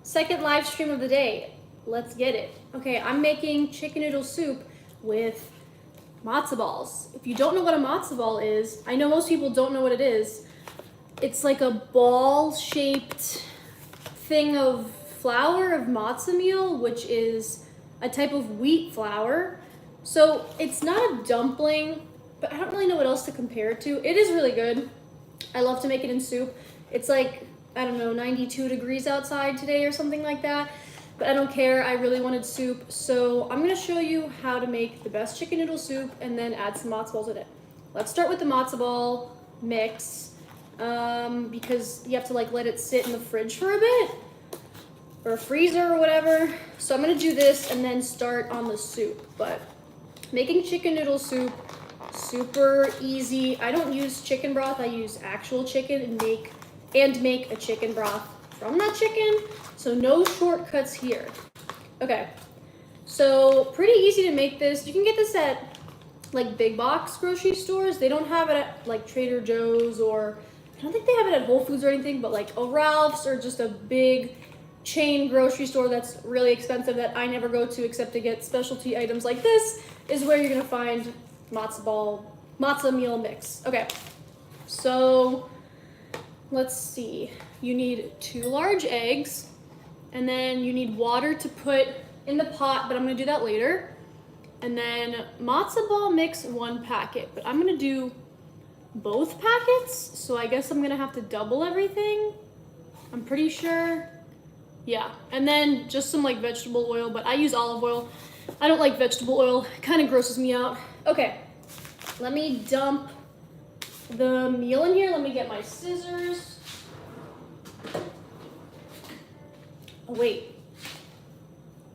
Second live stream of the day. Let's get it. Okay, I'm making chicken noodle soup with matzo balls. If you don't know what a matzo ball is, I know most people don't know what it is. It's like a ball-shaped thing of flour of matzo meal, which is a type of wheat flour. So it's not a dumpling, but I don't really know what else to compare it to. It is really good. I love to make it in soup. It's like, I don't know, 92 degrees outside today or something like that. But I don't care, I really wanted soup. So I'm gonna show you how to make the best chicken noodle soup and then add some matzo balls in it. Let's start with the matzo ball mix because you have to like let it sit in the fridge for a bit or a freezer or whatever. So I'm gonna do this and then start on the soup. But making chicken noodle soup, super easy. I don't use chicken broth, I use actual chicken and make a chicken broth from that chicken. So no shortcuts here. Okay, so pretty easy to make this. You can get this at like big box grocery stores. They don't have it at like Trader Joe's, or I don't think they have it at Whole Foods or anything, but like a Ralph's or just a big chain grocery store that's really expensive that I never go to except to get specialty items like this is where you're gonna find matzo meal mix. Okay, so let's see. You need 2 large eggs, and then you need water to put in the pot, but I'm gonna do that later. And then matzo ball mix 1 packet, but I'm gonna do both packets, so I guess I'm gonna have to double everything. I'm pretty sure. Yeah, and then just some like vegetable oil, but I use olive oil. I don't like vegetable oil, it kind of grosses me out. Okay, let me dump the meal in here. Let me get my scissors. Oh wait,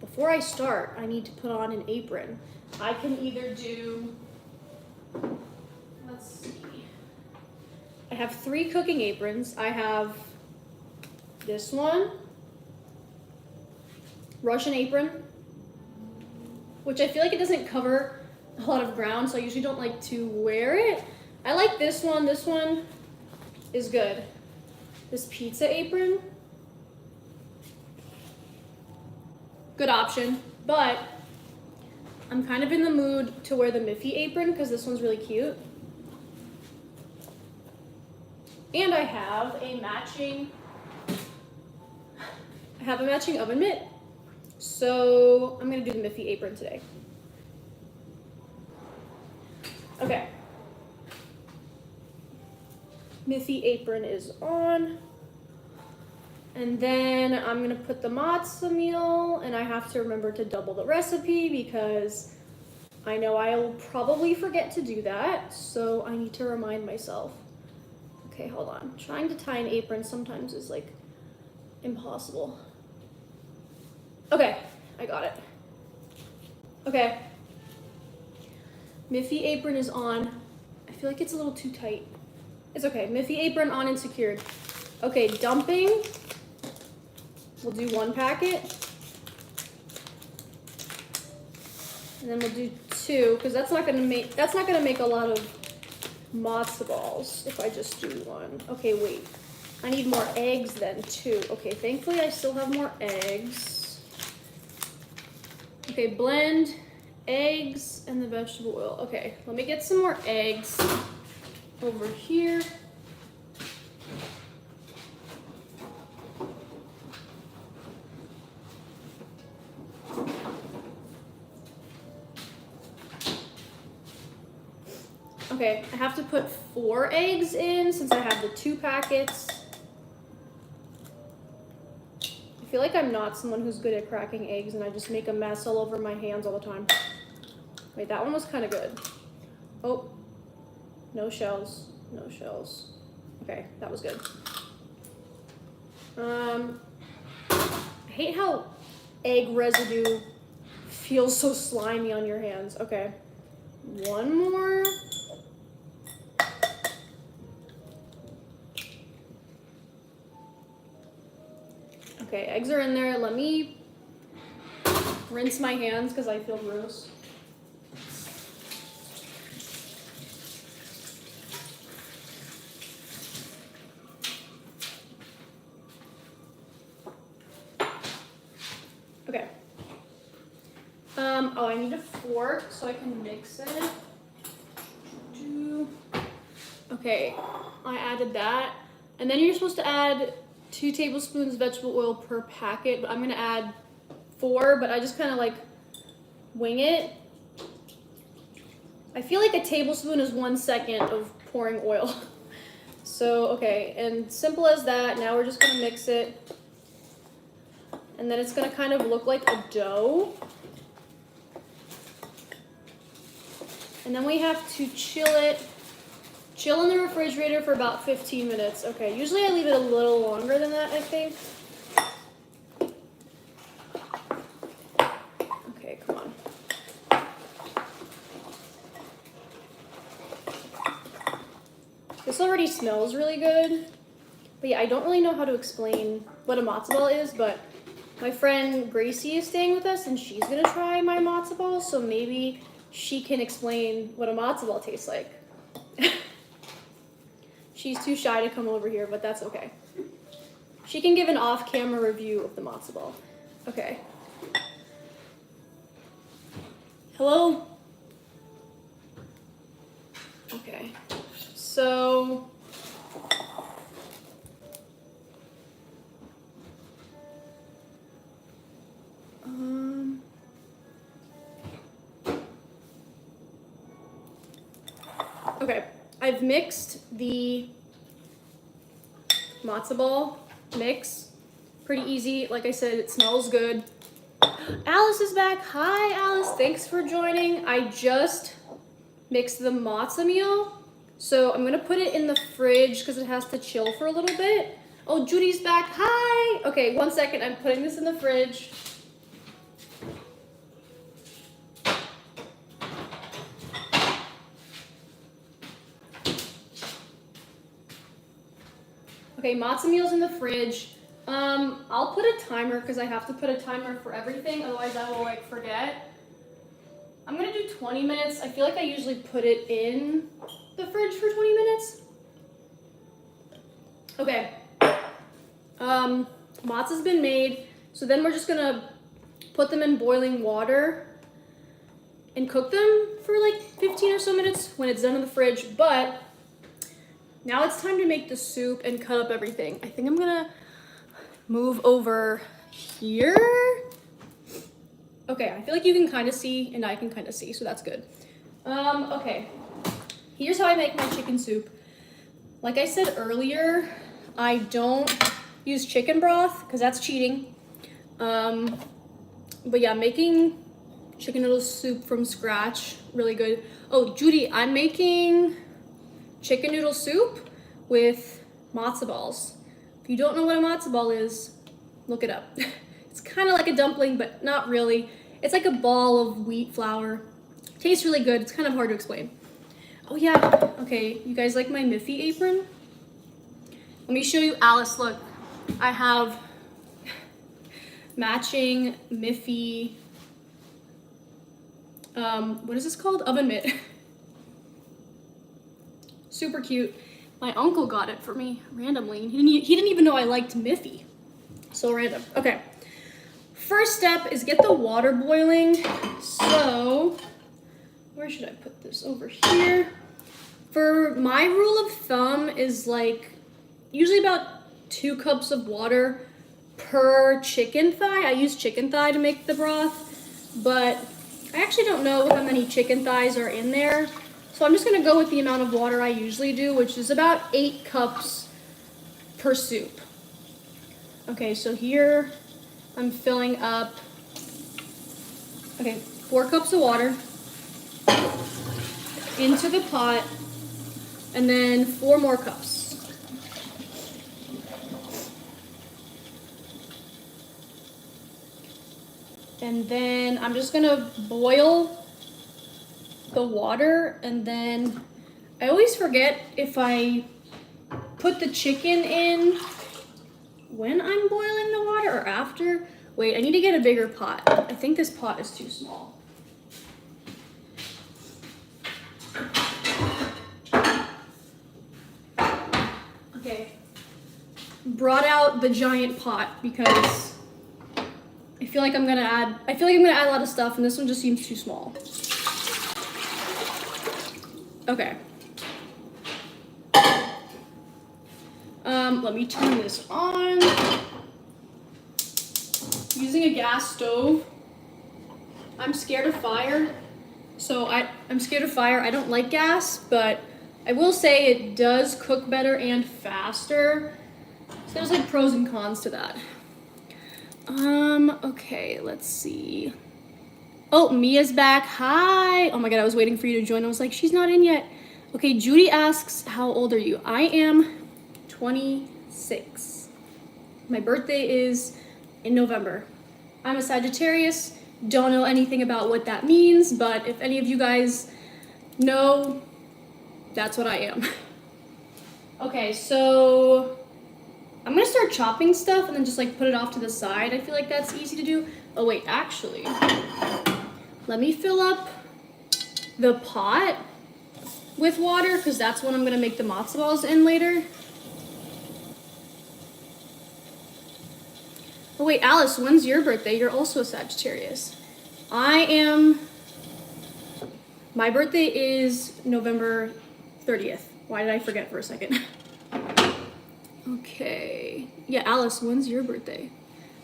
before I start, I need to put on an apron. I can either do, let's see. I have 3 cooking aprons. I have this one, Russian apron, which I feel like it doesn't cover a lot of ground, so I usually don't like to wear it. I like this one. This one is good. This pizza apron, good option, but I'm kind of in the mood to wear the Miffy apron because this one's really cute. And I have a matching oven mitt. So I'm gonna do the Miffy apron today. Okay. Miffy apron is on. And then I'm gonna put the matzo meal, and I have to remember to double the recipe because I know I'll probably forget to do that, so I need to remind myself. Okay, hold on. Trying to tie an apron sometimes is like impossible. Okay, I got it. Okay. Miffy apron is on. I feel like it's a little too tight. It's okay. Miffy apron on and secured. Okay, dumping. We'll do 1 packet. And then we'll do 2, because that's not gonna make a lot of matzo balls if I just do 1. Okay, wait. I need more eggs then too. Okay, thankfully I still have more eggs. Okay, blend eggs and the vegetable oil. Okay, let me get some more eggs over here. Okay, I have to put 4 eggs in since I have the 2 packets. I feel like I'm not someone who's good at cracking eggs and I just make a mess all over my hands all the time. Wait, that one was kind of good. Oh, no shells, no shells. Okay, that was good. I hate how egg residue feels so slimy on your hands. Okay, 1 more. Okay, eggs are in there. Let me rinse my hands because I feel gross. Okay. Oh, I need a fork so I can mix it. Okay, I added that. And then you're supposed to add 2 tablespoons vegetable oil per packet, but I'm gonna add 4, but I just kind of like wing it. I feel like a tablespoon is 1 second of pouring oil. So, okay, and simple as that. Now we're just gonna mix it. And then it's gonna kind of look like a dough. And then we have to chill in the refrigerator for about 15 minutes. Okay, usually I leave it a little longer than that, I think. Okay, come on. This already smells really good. But yeah, I don't really know how to explain what a matzo ball is, but my friend Gracie is staying with us and she's gonna try my matzo ball, so maybe she can explain what a matzo ball tastes like. She's too shy to come over here, but that's okay. She can give an off-camera review of the matzo ball. Okay. Hello? Okay. So... Okay, I've mixed the matzo ball mix. Pretty easy. Like I said, it smells good. Alice is back. Hi, Alice. Thanks for joining. I just mixed the matzo meal. So I'm going to put it in the fridge because it has to chill for a little bit. Oh, Judy's back. Hi. Okay, 1 second. I'm putting this in the fridge. Okay, matzo meal's in the fridge. I'll put a timer because I have to put a timer for everything, otherwise I will like forget. I'm gonna do 20 minutes. I feel like I usually put it in the fridge for 20 minutes. Okay. Matzo's been made, so then we're just gonna put them in boiling water and cook them for like 15 or so minutes when it's done in the fridge, but now it's time to make the soup and cut up everything. I think I'm gonna move over here. Okay, I feel like you can kind of see and I can kind of see, so that's good. Okay, here's how I make my chicken soup. Like I said earlier, I don't use chicken broth because that's cheating. But yeah, making chicken noodle soup from scratch, really good. Oh, Judy, I'm making chicken noodle soup with matzo balls. If you don't know what a matzo ball is, look it up. It's kind of like a dumpling, but not really. It's like a ball of wheat flour. Tastes really good. It's kind of hard to explain. Oh yeah, okay, you guys like my Miffy apron? Let me show you, Alice, look. I have matching Miffy, what is this called? Oven mitt. Super cute. My uncle got it for me randomly. He didn't even know I liked Miffy. So random. Okay. First step is get the water boiling. So, where should I put this? Over here. For my rule of thumb is like usually about 2 cups of water per chicken thigh. I use chicken thigh to make the broth, but I actually don't know how many chicken thighs are in there. So I'm just gonna go with the amount of water I usually do, which is about 8 cups per soup. Okay, so here I'm filling up, 4 cups of water into the pot, and then 4 more cups. And then I'm just gonna boil the water, and then I always forget if I put the chicken in when I'm boiling the water or after. Wait, I need to get a bigger pot. I think this pot is too small. Okay, brought out the giant pot because I feel like I'm gonna add a lot of stuff, and this one just seems too small. Okay. Let me turn this on. Using a gas stove. I'm scared of fire. So I'm scared of fire. I don't like gas, but I will say it does cook better and faster. So there's like pros and cons to that. Okay, let's see. Oh, Mia's back. Hi. Oh my God, I was waiting for you to join. I was like, she's not in yet. Okay, Judy asks, how old are you? I am 26. My birthday is in November. I'm a Sagittarius. Don't know anything about what that means, but if any of you guys know, that's what I am. Okay, so I'm gonna start chopping stuff and then just like put it off to the side. I feel like that's easy to do. Oh wait, actually, let me fill up the pot with water because that's what I'm gonna make the matzo balls in later. Oh wait, Alice, when's your birthday? You're also a Sagittarius. My birthday is November 30th. Why did I forget for a second? Okay. Yeah, Alice, when's your birthday?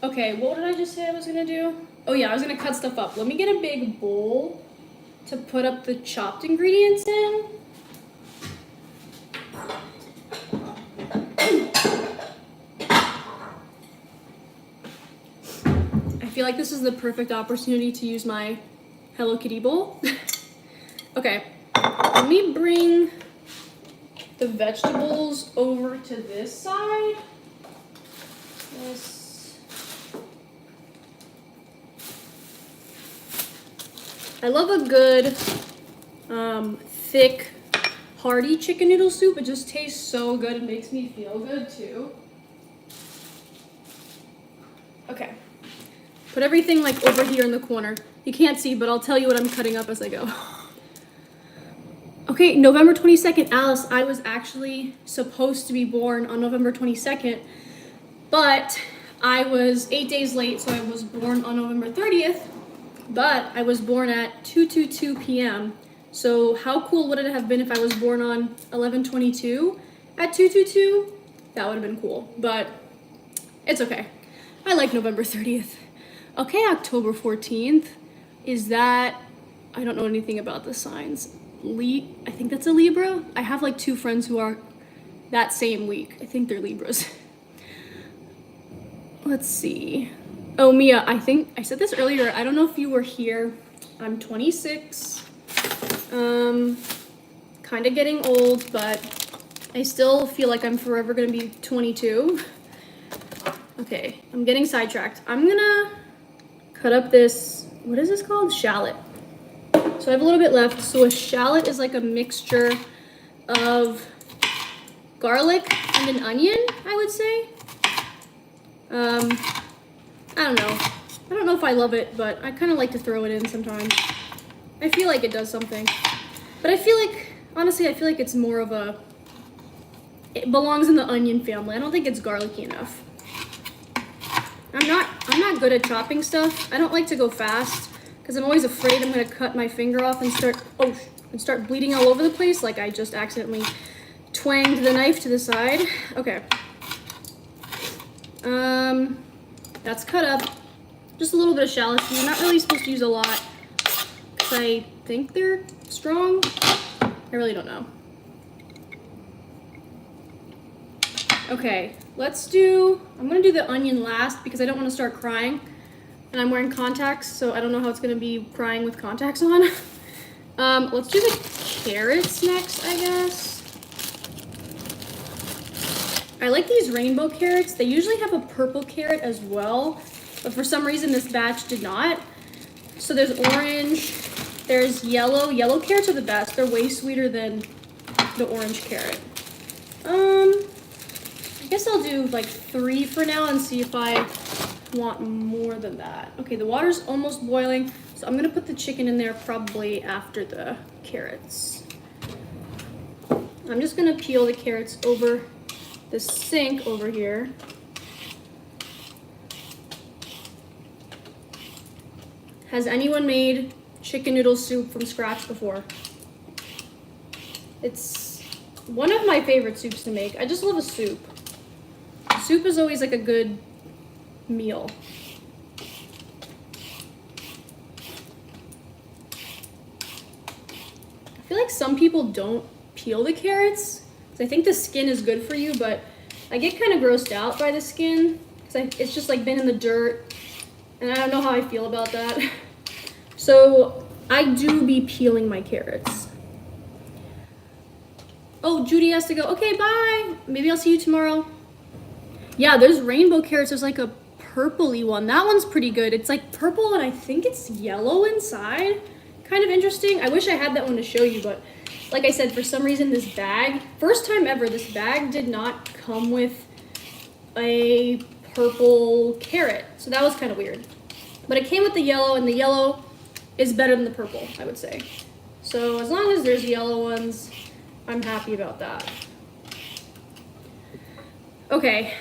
Okay, what did I just say I was gonna do? Oh yeah, I was gonna cut stuff up. Let me get a big bowl to put up the chopped ingredients in. I feel like this is the perfect opportunity to use my Hello Kitty bowl. Okay, let me bring the vegetables over to this side. I love a good, thick, hearty chicken noodle soup. It just tastes so good. It makes me feel good too. Okay. Put everything like over here in the corner. You can't see, but I'll tell you what I'm cutting up as I go. Okay, November 22nd, Alice, I was actually supposed to be born on November 22nd, but I was 8 days late, so I was born on November 30th, but I was born at 2:22 p.m. So how cool would it have been if I was born on 11/22 at 2:22? That would have been cool, but it's okay. I like November 30th. Okay, October 14th, is that, I don't know anything about the signs. I think that's a Libra. I have like 2 friends who are that same week. I think they're Libras. Let's see. Oh, Mia, I think I said this earlier. I don't know if you were here. I'm 26. Kind of getting old, but I still feel like I'm forever gonna be 22. Okay, I'm getting sidetracked. I'm gonna cut up this, what is this called? Shallot. So I have a little bit left. So a shallot is like a mixture of garlic and an onion, I would say. I don't know. I don't know if I love it, but I kind of like to throw it in sometimes. I feel like it does something. But I feel like, honestly, I feel like it's more of a, it belongs in the onion family. I don't think it's garlicky enough. I'm not good at chopping stuff. I don't like to go fast because I'm always afraid I'm gonna cut my finger off and start bleeding all over the place, like I just accidentally twanged the knife to the side. Okay. That's cut up. Just a little bit of shallots. You're not really supposed to use a lot because I think they're strong. I really don't know. Okay, I'm gonna do the onion last because I don't want to start crying. And I'm wearing contacts, so I don't know how it's gonna be crying with contacts on. Let's do the carrots next, I guess. I like these rainbow carrots. They usually have a purple carrot as well, but for some reason this batch did not. So there's orange, there's yellow. Yellow carrots are the best. They're way sweeter than the orange carrot. I guess I'll do like 3 for now and see if I want more than that. Okay, the water's almost boiling, so I'm gonna put the chicken in there probably after the carrots. I'm just gonna peel the carrots over the sink over here. Has anyone made chicken noodle soup from scratch before? It's one of my favorite soups to make. I just love a soup. Soup is always like a good meal. I feel like some people don't peel the carrots, because I think the skin is good for you, but I get kind of grossed out by the skin, because it's just like been in the dirt, and I don't know how I feel about that. So I do be peeling my carrots. Oh, Judy has to go. Okay, bye. Maybe I'll see you tomorrow. Yeah, there's rainbow carrots. There's like a purpley one. That one's pretty good. It's like purple and I think it's yellow inside. Kind of interesting. I wish I had that one to show you, but like I said, for some reason this bag, first time ever, this bag did not come with a purple carrot. So that was kind of weird. But it came with the yellow, and the yellow is better than the purple, I would say. So as long as there's yellow ones, I'm happy about that. Okay,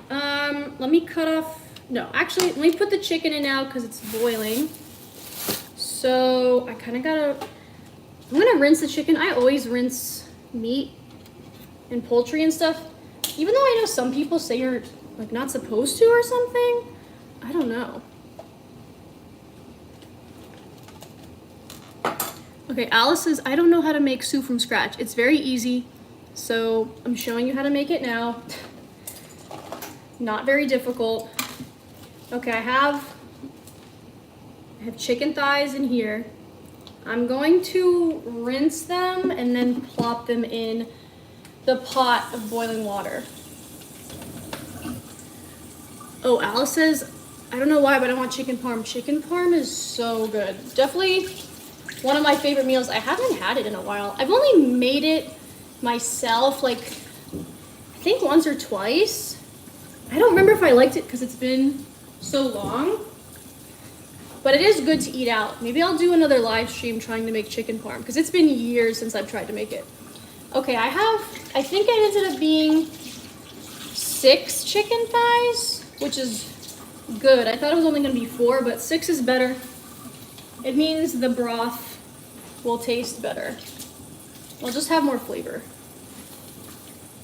let me cut off, no, actually, let me put the chicken in now because it's boiling. So I kind of gotta, I'm gonna rinse the chicken. I always rinse meat and poultry and stuff, even though I know some people say you're like not supposed to or something. I don't know. Okay, Alice says, I don't know how to make soup from scratch. It's very easy, so I'm showing you how to make it now. Not very difficult. Okay, I have chicken thighs in here. I'm going to rinse them and then plop them in the pot of boiling water. Oh, Alice says, I don't know why, but I want chicken parm. Chicken parm is so good. Definitely one of my favorite meals. I haven't had it in a while. I've only made it myself, like, I think once or twice. I don't remember if I liked it because it's been so long. But it is good to eat out. Maybe I'll do another live stream trying to make chicken parm because it's been years since I've tried to make it. Okay, I think it ended up being 6 chicken thighs, which is good. I thought it was only gonna be 4, but 6 is better. It means the broth will taste better. I'll just have more flavor.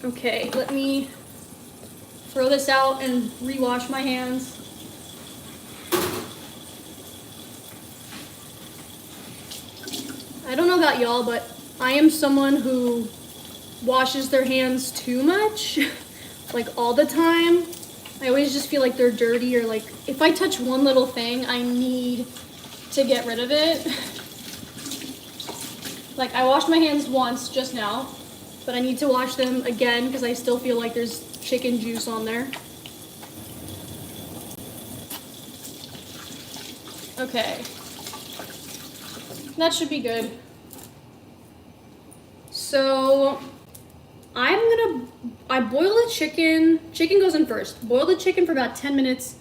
Okay, let me throw this out and rewash my hands. I don't know about y'all, but I am someone who washes their hands too much, like all the time. I always just feel like they're dirty, or like if I touch one little thing, I need to get rid of it. Like I washed my hands once just now, but I need to wash them again because I still feel like there's chicken juice on there. Okay. That should be good. So I boil the chicken. Chicken goes in first. Boil the chicken for about 10 minutes.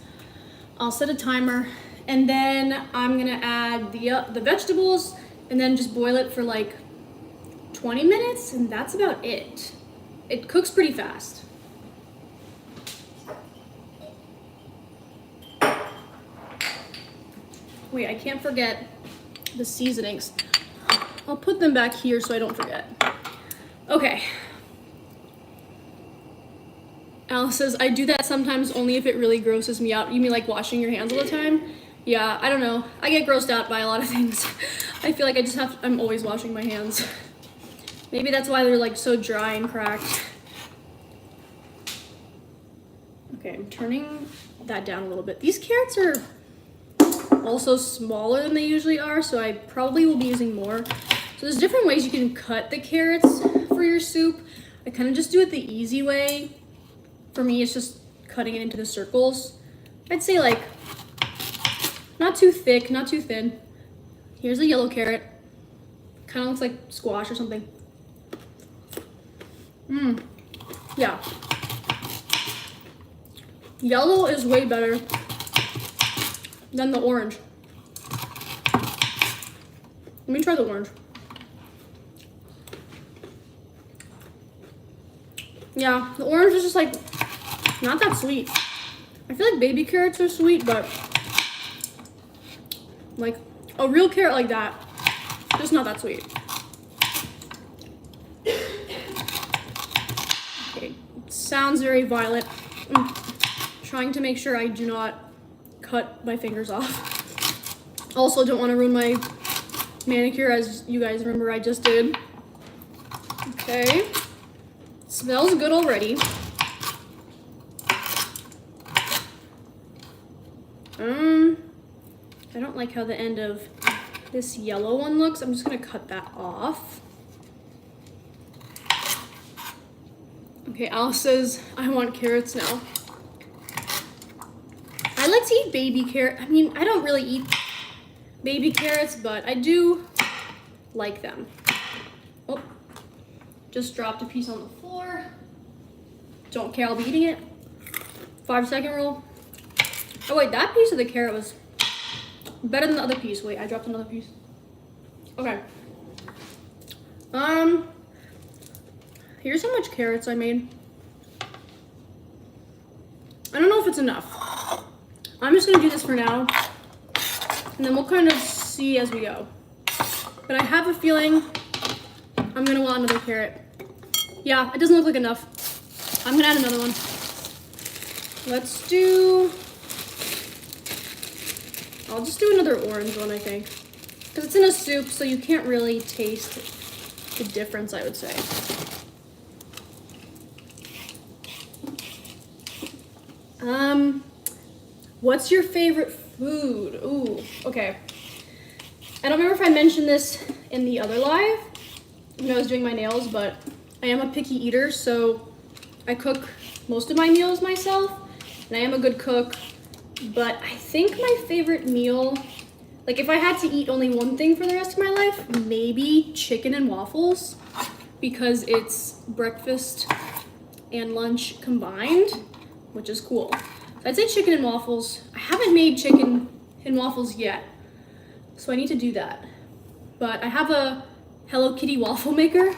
I'll set a timer, and then I'm gonna add the vegetables, and then just boil it for like 20 minutes, and that's about it. It cooks pretty fast. Wait, I can't forget the seasonings. I'll put them back here so I don't forget. Okay. Alice says, I do that sometimes only if it really grosses me out. You mean like washing your hands all the time? Yeah, I don't know. I get grossed out by a lot of things. I feel like I'm always washing my hands. Maybe that's why they're like so dry and cracked. Okay, I'm turning that down a little bit. These carrots are also smaller than they usually are, so I probably will be using more. So there's different ways you can cut the carrots for your soup. I kind of just do it the easy way. For me, it's just cutting it into the circles. I'd say like, not too thick, not too thin. Here's a yellow carrot. Kind of looks like squash or something. Yeah. Yellow is way better than the orange. Let me try the orange. Yeah, the orange is just like not that sweet. I feel like baby carrots are sweet, but Like a real carrot like that, just not that sweet. Okay, sounds very violent. I'm trying to make sure I do not cut my fingers off. Also, don't want to ruin my manicure, as you guys remember I just did. Okay, smells good already. I don't like how the end of this yellow one looks. I'm just gonna cut that off. Okay, Alice says, I want carrots now. I like to eat baby carrot. I mean, I don't really eat baby carrots, but I do like them. Oh, just dropped a piece on the floor. Don't care, I'll be eating it. 5-second rule. Oh wait, that piece of the carrot was better than the other piece. Wait, I dropped another piece. Okay. Here's how much carrots I made. I don't know if it's enough. I'm just gonna do this for now, and then we'll kind of see as we go. But I have a feeling I'm gonna want another carrot. Yeah, it doesn't look like enough. I'm gonna add another one. I'll just do another orange one, I think. Because it's in a soup, so you can't really taste the difference, I would say. What's your favorite food? Ooh, okay. I don't remember if I mentioned this in the other live when I was doing my nails, but I am a picky eater, so I cook most of my meals myself, and I am a good cook. But I think my favorite meal, like if I had to eat only one thing for the rest of my life, maybe chicken and waffles, because it's breakfast and lunch combined, which is cool. So I'd say chicken and waffles. I haven't made chicken and waffles yet, so I need to do that. But I have a Hello Kitty waffle maker,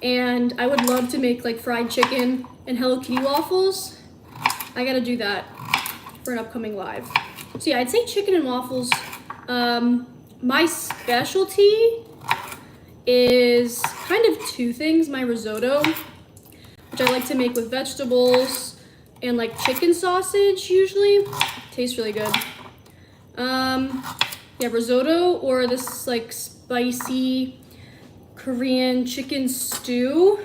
and I would love to make like fried chicken and Hello Kitty waffles. I gotta do that for an upcoming live. So yeah, I'd say chicken and waffles. My specialty is kind of two things. My risotto, which I like to make with vegetables and like chicken sausage usually. Tastes really good. Yeah, risotto, or this like spicy Korean chicken stew.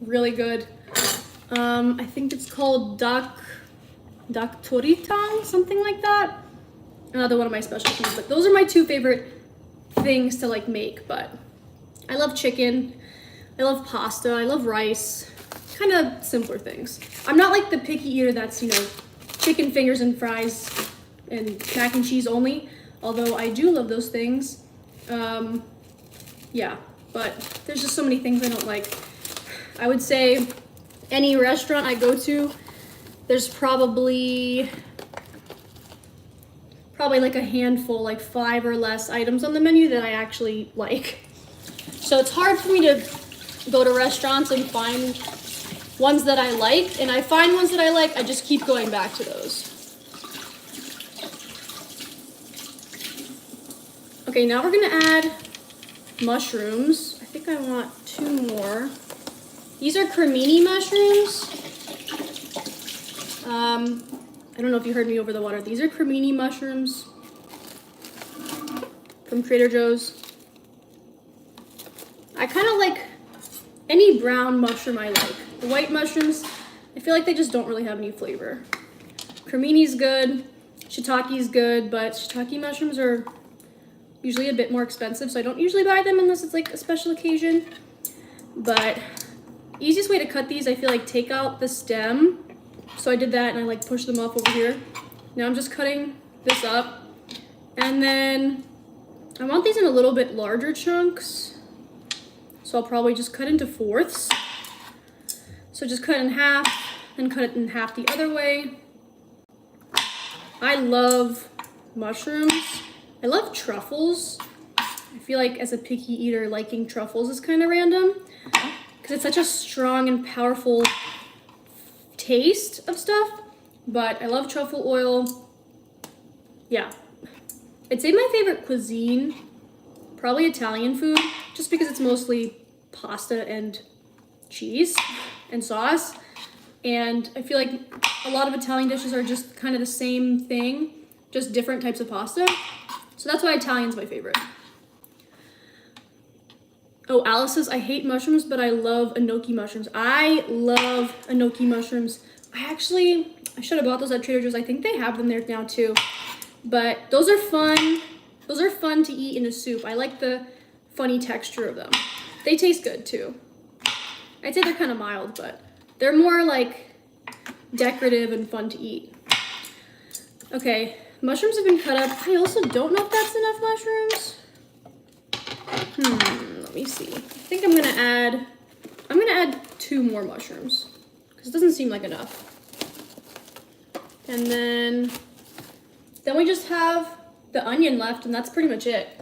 Really good. I think it's called daktoritang, something like that. Another one of my specialties, but those are my two favorite things to like make. But I love chicken, I love pasta, I love rice, kind of simpler things. I'm not like the picky eater that's, you know, chicken fingers and fries and mac and cheese only, although I do love those things. Yeah, but there's just so many things I don't like. I would say any restaurant I go to, there's probably like a handful, like 5 or less items on the menu that I actually like. So it's hard for me to go to restaurants and find ones that I like, and I find ones that I like, I just keep going back to those. Okay, now we're gonna add mushrooms. I think I want 2 more. These are cremini mushrooms. I don't know if you heard me over the water. These are cremini mushrooms from Trader Joe's. I kind of like any brown mushroom I like. The white mushrooms, I feel like they just don't really have any flavor. Cremini's good, shiitake's good, but shiitake mushrooms are usually a bit more expensive, so I don't usually buy them unless it's like a special occasion. But easiest way to cut these, I feel like, take out the stem. So I did that and I like pushed them off over here. Now I'm just cutting this up. And then I want these in a little bit larger chunks. So I'll probably just cut into 4ths. So just cut in half, then cut it in half the other way. I love mushrooms. I love truffles. I feel like as a picky eater, liking truffles is kind of random, because it's such a strong and powerful taste of stuff. But I love truffle oil. Yeah, I'd say my favorite cuisine, probably Italian food, just because it's mostly pasta and cheese and sauce. And I feel like a lot of Italian dishes are just kind of the same thing, just different types of pasta. So that's why Italian's my favorite. Oh, Alice says, I hate mushrooms, but I love enoki mushrooms. I love enoki mushrooms. I should have bought those at Trader Joe's. I think they have them there now too. But those are fun. Those are fun to eat in a soup. I like the funny texture of them. They taste good too. I'd say they're kind of mild, but they're more like decorative and fun to eat. Okay, mushrooms have been cut up. I also don't know if that's enough mushrooms. Let me see. I think I'm gonna add 2 more mushrooms because it doesn't seem like enough. And then we just have the onion left, and that's pretty much it.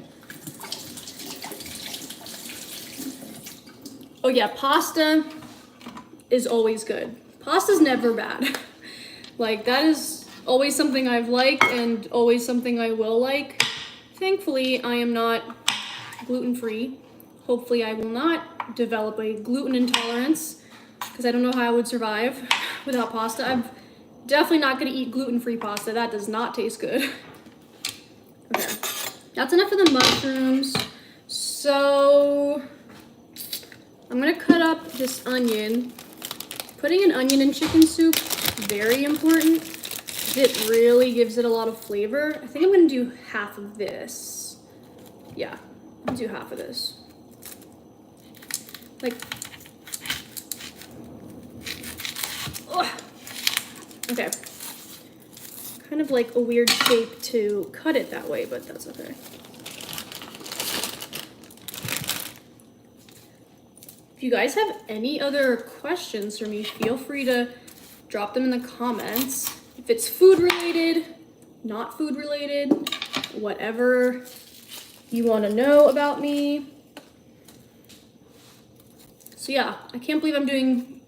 Oh yeah, pasta is always good. Pasta's never bad. Like, that is always something I've liked and always something I will like. Thankfully, I am not gluten-free. Hopefully I will not develop a gluten intolerance because I don't know how I would survive without pasta. I'm definitely not gonna eat gluten-free pasta. That does not taste good. Okay, that's enough of the mushrooms. So I'm gonna cut up this onion. Putting an onion in chicken soup, very important. It really gives it a lot of flavor. I think I'm gonna do half of this. Yeah, I'll do half of this. Like, ugh. Okay. Kind of like a weird shape to cut it that way, but that's okay. If you guys have any other questions for me, feel free to drop them in the comments. If it's food related, not food related, whatever you want to know about me. So yeah, I can't believe I'm doing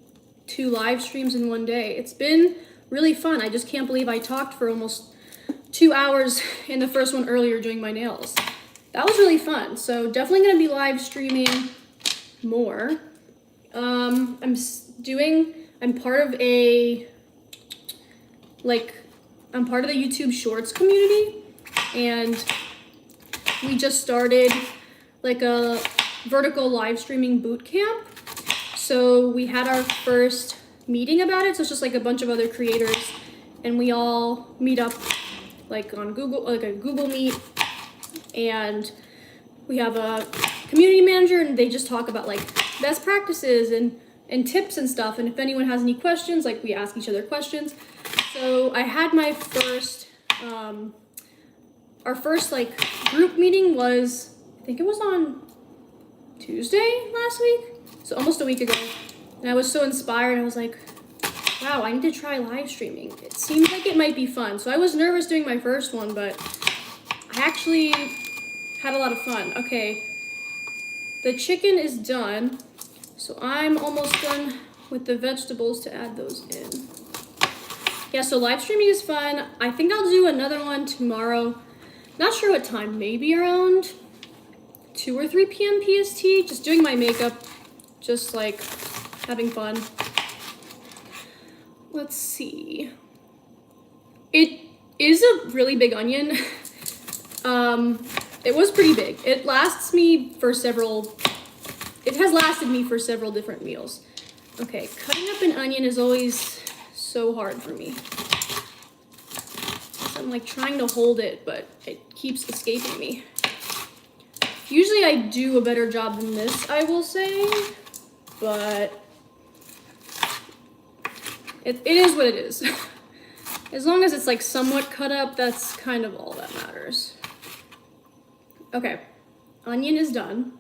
2 live streams in one day. It's been really fun. I just can't believe I talked for almost 2 hours in the first one earlier doing my nails. That was really fun. So definitely going to be live streaming more. I'm part of the YouTube Shorts community, and we just started like a vertical live streaming boot camp. So we had our first meeting about it. So it's just like a bunch of other creators, and we all meet up like on Google, like a Google Meet, and we have a community manager, and they just talk about like best practices and tips and stuff. And if anyone has any questions, like we ask each other questions. So I had my first, our first like group meeting was, I think it was on Tuesday last week. So almost a week ago. And I was so inspired. I was like, wow, I need to try live streaming. It seems like it might be fun. So I was nervous doing my first one, but I actually had a lot of fun. Okay, the chicken is done. So I'm almost done with the vegetables to add those in. Yeah, so live streaming is fun. I think I'll do another one tomorrow. Not sure what time, maybe around 2 or 3 p.m. PST. Just doing my makeup, just like having fun. Let's see. It is a really big onion. It was pretty big. It has lasted me for several different meals. Okay, cutting up an onion is always so hard for me. I'm like trying to hold it, but it keeps escaping me. Usually I do a better job than this, I will say, but it is what it is. As long as it's like somewhat cut up, that's kind of all that matters. Okay, onion is done.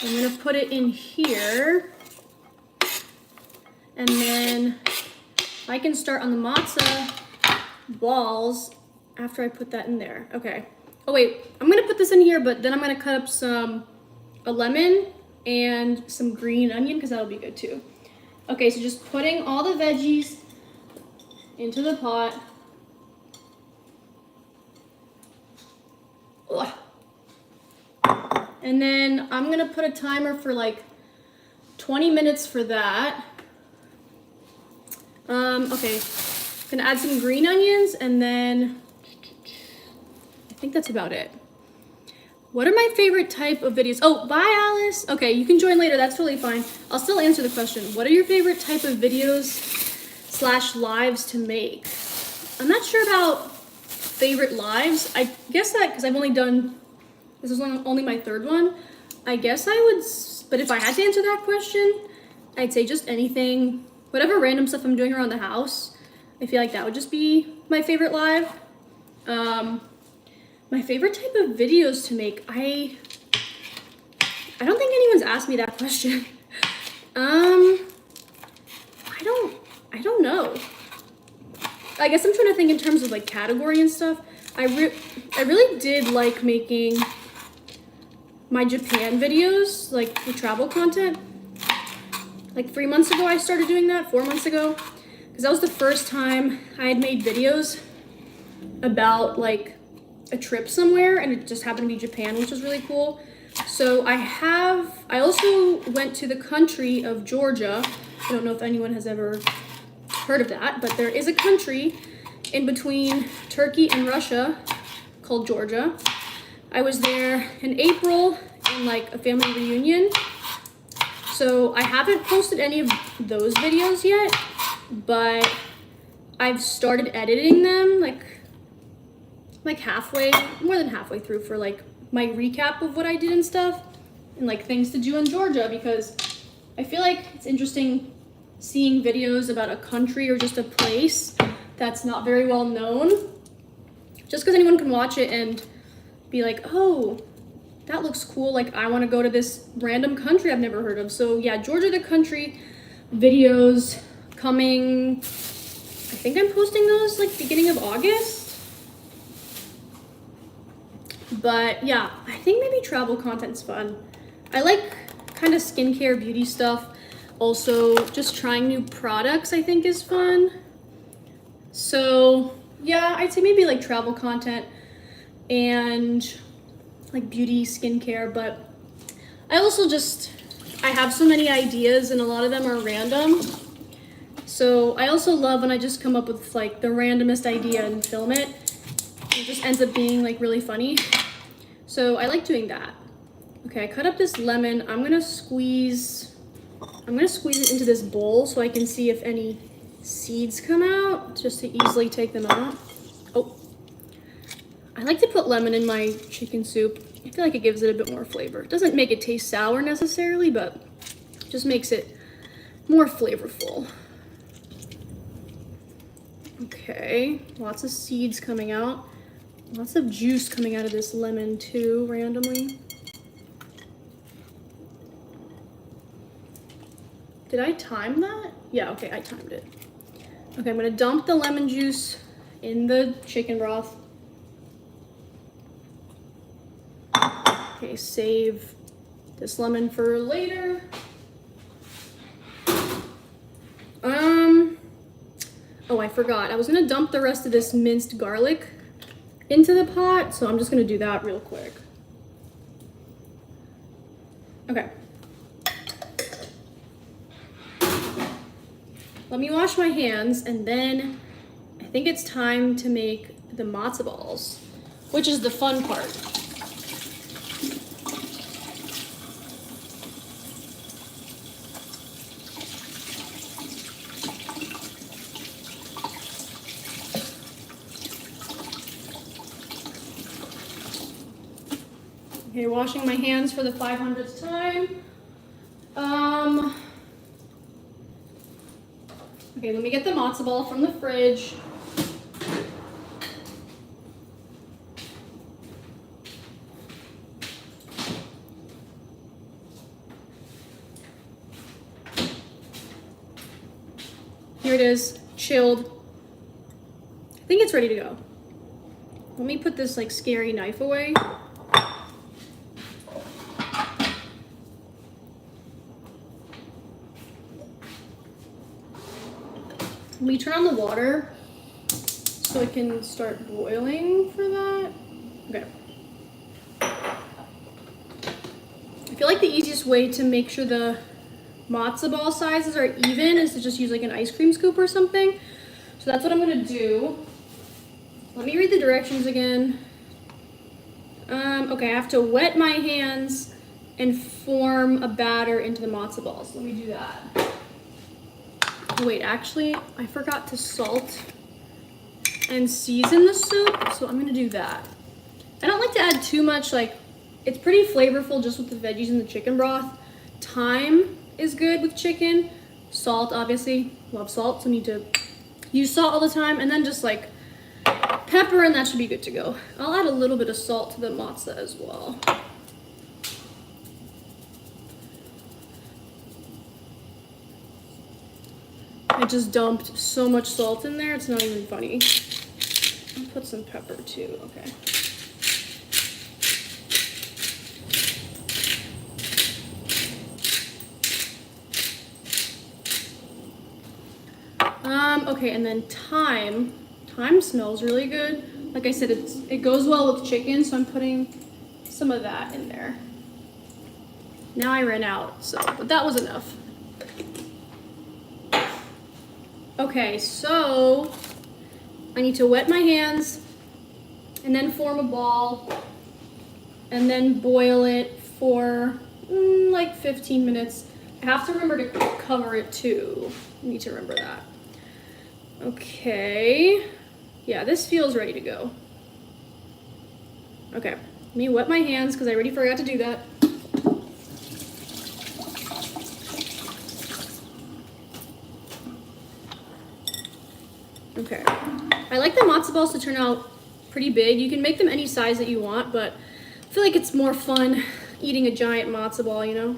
I'm gonna put it in here, and then I can start on the matzah balls after I put that in there. Okay. Oh wait, I'm gonna put this in here, but then I'm gonna cut up a lemon and some green onion because that'll be good too. Okay, so just putting all the veggies into the pot. Ugh. And then I'm gonna put a timer for like 20 minutes for that. Okay, gonna add some green onions, and then I think that's about it. What are my favorite type of videos? Oh, bye Alice. Okay, you can join later, that's totally fine. I'll still answer the question. What are your favorite type of videos / lives to make? I'm not sure about favorite lives. I guess that, because I've only done, this is only my third one. I guess I would, but if I had to answer that question, I'd say just anything, whatever random stuff I'm doing around the house. I feel like that would just be my favorite live. My favorite type of videos to make, I don't think anyone's asked me that question. I don't know. I guess I'm trying to think in terms of like category and stuff. I really did like making my Japan videos, like the travel content. Like 3 months ago I started doing that, 4 months ago. Because that was the first time I had made videos about like a trip somewhere, and it just happened to be Japan, which was really cool. So I also went to the country of Georgia. I don't know if anyone has ever heard of that, but there is a country in between Turkey and Russia called Georgia. I was there in April in like a family reunion. So I haven't posted any of those videos yet, but I've started editing them like halfway, more than halfway through, for like my recap of what I did and stuff, and like things to do in Georgia, because I feel like it's interesting seeing videos about a country or just a place that's not very well known, just because anyone can watch it and be like, oh, that looks cool, like I want to go to this random country I've never heard of. So yeah, Georgia the country videos coming, I think I'm posting those like beginning of August. But yeah, I think maybe travel content's fun. I like kind of skincare, beauty stuff. Also, just trying new products I think is fun. So yeah, I'd say maybe like travel content and like beauty, skincare. But I also I have so many ideas and a lot of them are random. So I also love when I just come up with like the randomest idea and film it. It just ends up being like really funny. So I like doing that. Okay, I cut up this lemon. I'm gonna squeeze it into this bowl so I can see if any seeds come out, just to easily take them out. Oh, I like to put lemon in my chicken soup. I feel like it gives it a bit more flavor. It doesn't make it taste sour necessarily, but just makes it more flavorful. Okay, lots of seeds coming out. Lots of juice coming out of this lemon too, randomly. Did I time that? Yeah, okay, I timed it. Okay, I'm gonna dump the lemon juice in the chicken broth. Okay, save this lemon for later. Oh, I forgot. I was gonna dump the rest of this minced garlic into the pot, so I'm just gonna do that real quick. Okay. Let me wash my hands, and then I think it's time to make the matzo balls, which is the fun part. Okay, washing my hands for the 500th time. Okay, let me get the matzo ball from the fridge. Here it is, chilled. I think it's ready to go. Let me put this like scary knife away. Let me turn on the water so it can start boiling for that. Okay. feel like the easiest way to make sure the matzo ball sizes are even is to just use like an ice cream scoop or something. So that's what I'm gonna do. Let me read the directions again. Okay, I have to wet my hands and form a batter into the matzo balls. Let me do that. Wait, actually, I forgot to salt and season the soup, so I'm gonna do that. I don't like to add too much, like, it's pretty flavorful just with the veggies and the chicken broth. Thyme is good with chicken. Salt, obviously, love salt, so need to use salt all the time, and then just like pepper, and that should be good to go. I'll add a little bit of salt to the matzah as well. I just dumped so much salt in there, it's not even funny. I'll put some pepper too, okay. Okay, and then thyme. Thyme smells really good. Like I said, it goes well with chicken, so I'm putting some of that in there. Now I ran out, so, but that was enough. Okay, so I need to wet my hands and then form a ball and then boil it for like 15 minutes. I have to remember to cover it too. I need to remember that. Okay, yeah, this feels ready to go. Okay, let me wet my hands because I already forgot to do that. Okay, I like the matzo balls to turn out pretty big. You can make them any size that you want, but I feel like it's more fun eating a giant matzo ball, you know?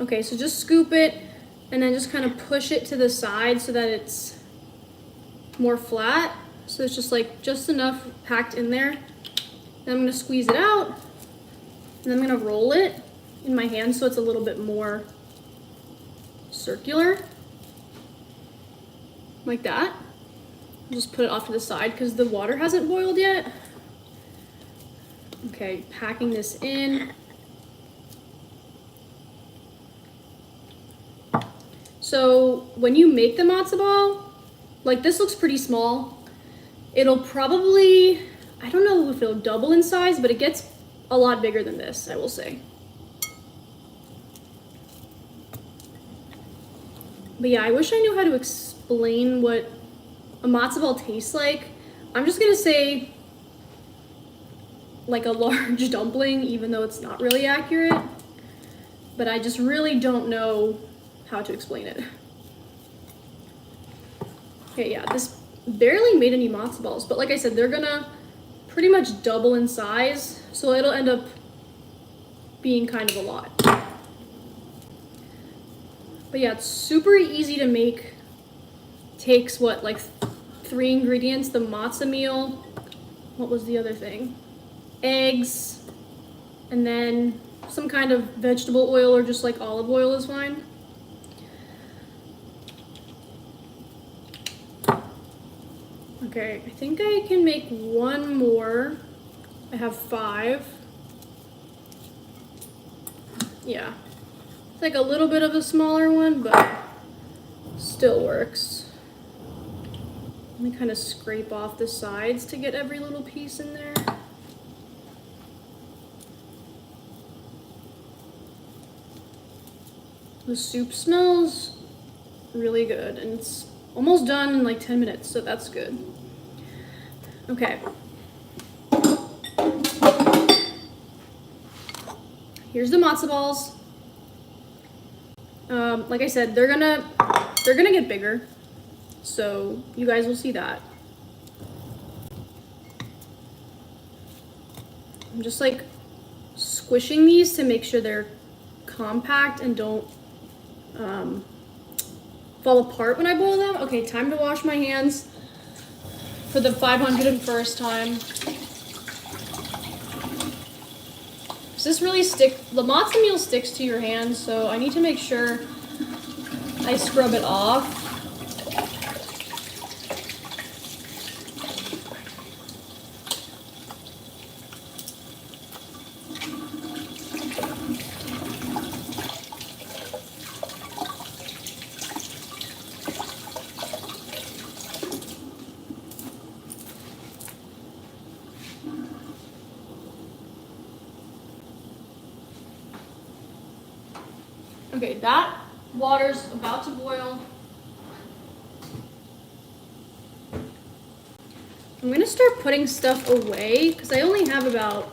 Okay, so just scoop it and then just kind of push it to the side so that it's more flat. So it's just like just enough packed in there. Then I'm gonna squeeze it out and I'm gonna roll it in my hand so it's a little bit more circular. Like that. Just put it off to the side because the water hasn't boiled yet. Okay, packing this in. So when you make the matzo ball, like this looks pretty small. It'll probably, I don't know if it'll double in size, but it gets a lot bigger than this, I will say. But yeah, I wish I knew how to explain what a matzo ball tastes like. I'm just gonna say like a large dumpling, even though it's not really accurate. But I just really don't know how to explain it. Okay, yeah, this barely made any matzo balls, but like I said, they're gonna pretty much double in size, so it'll end up being kind of a lot. But yeah, it's super easy to make. Takes what, like 3 ingredients, the matzah meal, what was the other thing? Eggs, and then some kind of vegetable oil or just like olive oil is fine. Okay, I think I can make one more. I have 5. Yeah. It's like a little bit of a smaller one, but still works. Let me kind of scrape off the sides to get every little piece in there. The soup smells really good, and it's almost done in like 10 minutes, so that's good. Okay. Here's the matzo balls. Like I said, they're gonna get bigger, so you guys will see that. I'm just like squishing these to make sure they're compact and don't fall apart when I boil them. Okay, time to wash my hands for the 501st time. Does this really stick? The matzo meal sticks to your hands, so I need to make sure I scrub it off. Okay, that water's about to boil. I'm gonna start putting stuff away because I only have about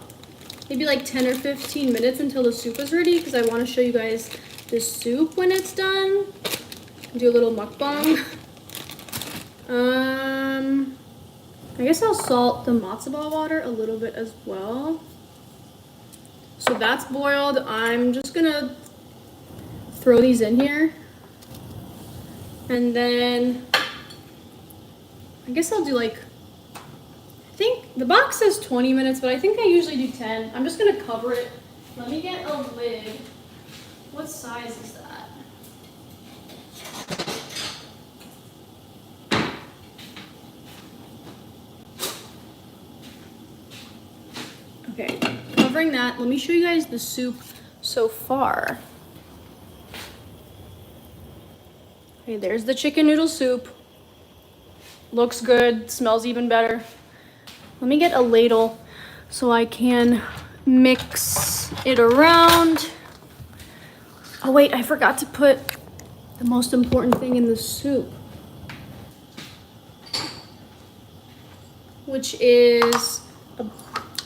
maybe like 10 or 15 minutes until the soup is ready because I want to show you guys the soup when it's done. Do a little mukbang. I guess I'll salt the matzo ball water a little bit as well. So that's boiled. I'm just gonna throw these in here. And then I guess I'll do like, I think the box says 20 minutes, but I think I usually do 10. I'm just gonna cover it. Let me get a lid. What size is that? Okay, covering that. Let me show you guys the soup so far. Okay, there's the chicken noodle soup. Looks good, smells even better. Let me get a ladle so I can mix it around. Oh wait, I forgot to put the most important thing in the soup, which is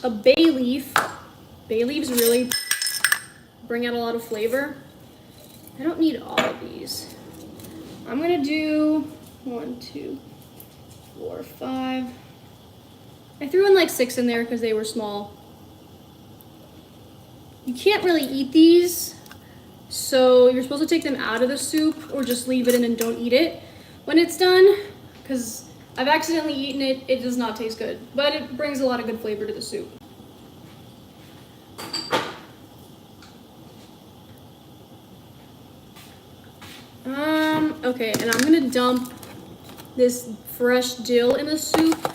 a bay leaf. Bay leaves really bring out a lot of flavor. I don't need all of these. I'm gonna do 1, 2, 4, 5. I threw in like 6 in there because they were small. You can't really eat these, so you're supposed to take them out of the soup or just leave it in and don't eat it when it's done, because I've accidentally eaten it. It does not taste good, but it brings a lot of good flavor to the soup. Okay, and I'm gonna dump this fresh dill in the soup